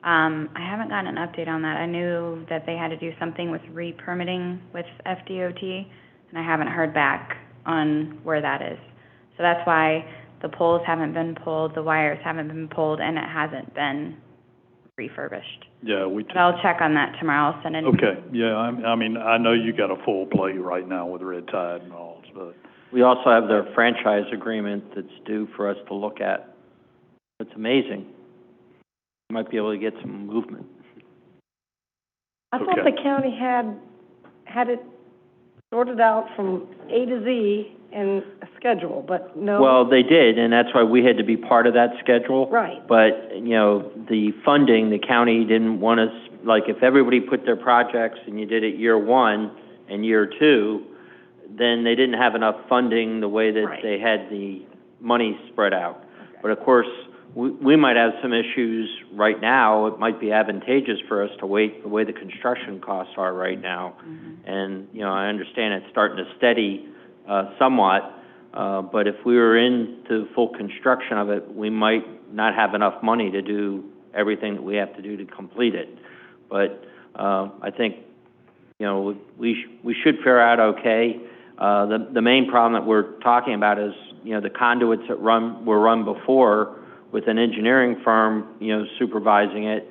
I haven't gotten an update on that. I knew that they had to do something with re-permitting with FDOT, and I haven't heard back on where that is. So that's why the poles haven't been pulled, the wires haven't been pulled, and it hasn't been refurbished. Yeah, But I'll check on that tomorrow. I'll send it. Okay, yeah, I mean, I know you got a full plate right now with Red Tide and all, but. We also have their franchise agreement that's due for us to look at. It's amazing. Might be able to get some movement. I thought the county had it sorted out from A to Z in a schedule, but no. Well, they did, and that's why we had to be part of that schedule. Right. But, the funding, the county didn't want us, like, if everybody put their projects and you did it year 1 and year 2, then they didn't have enough funding the way that they had the money spread out. Okay. But of course, we might have some issues right now. It might be advantageous for us to wait the way the construction costs are right now. Mm-hmm. And, I understand it's starting to steady somewhat, but if we were into full construction of it, we might not have enough money to do everything that we have to do to complete it. But I think, we should fare out okay. The main problem that we're talking about is, the conduits that were run before with an engineering firm, supervising it.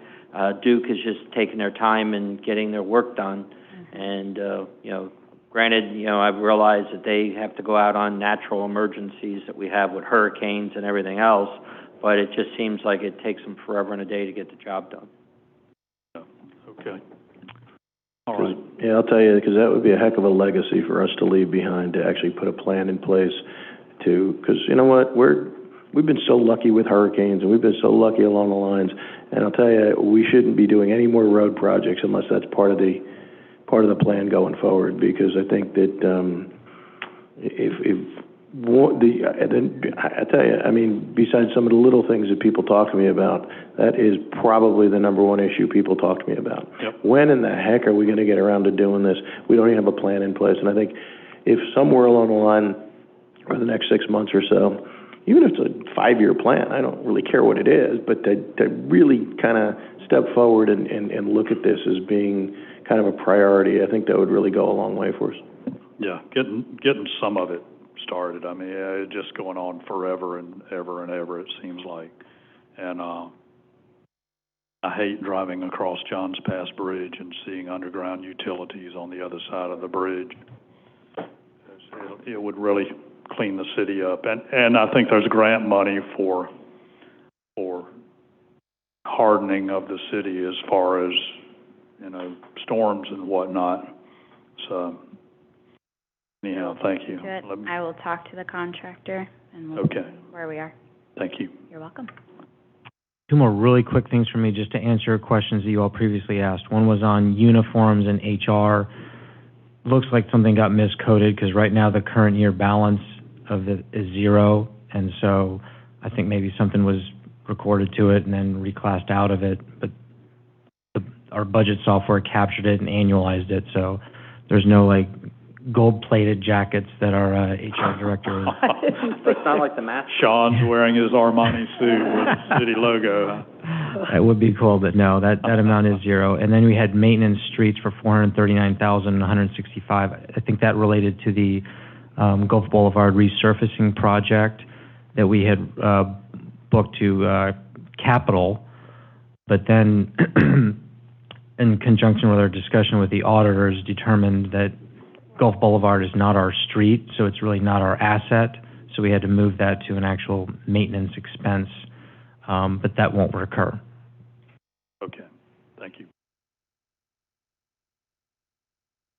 Duke is just taking their time and getting their work done. Mm-hmm. And, granted, I've realized that they have to go out on natural emergencies that we have with hurricanes and everything else, but it just seems like it takes them forever and a day to get the job done. Okay. All right. Yeah, I'll tell you, because that would be a heck of a legacy for us to leave behind, to actually put a plan in place because you know what, we've been so lucky with hurricanes, and we've been so lucky along the lines, and I'll tell you, we shouldn't be doing any more road projects unless that's part of the plan going forward, because I think that I tell you, I mean, besides some of the little things that people talk to me about, that is probably the number one issue people talk to me about. Yep. When in the heck are we going to get around to doing this? We don't even have a plan in place, and I think if somewhere along the line, or the next 6 months or so, even if it's a 5-year plan, I don't really care what it is, but to really kind of step forward and look at this as being kind of a priority, I think that would really go a long way for us. Yeah, getting some of it started. I mean, it's just going on forever and ever, it seems like. And I hate driving across Johns Pass Bridge and seeing underground utilities on the other side of the bridge. It would really clean the city up. And I think there's grant money for hardening of the city as far as, storms and whatnot. So, anyhow, thank you. I will talk to the contractor and we'll see where we are. Thank you. You're welcome. 2 more really quick things for me just to answer questions that you all previously asked. One was on uniforms and HR. Looks like something got miscoded because right now the current year balance of it is 0, and so I think maybe something was recorded to it and then reclassed out of it, but our budget software captured it and annualized it, so there's no, like, gold-plated jackets that our HR director is. It's not like the match. Sean's wearing his Armani suit with the city logo, huh? That would be cool, but no, that amount is zero. And then we had maintenance streets for $439,165. I think that related to the Gulf Boulevard resurfacing project that we had booked to capital, but then in conjunction with our discussion with the auditors, determined that Gulf Boulevard is not our street, so it's really not our asset, so we had to move that to an actual maintenance expense, but that won't recur. Okay, thank you. Is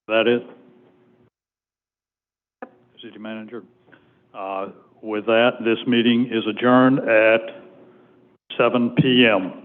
that it? City Manager? With that, this meeting is adjourned at 7 p.m.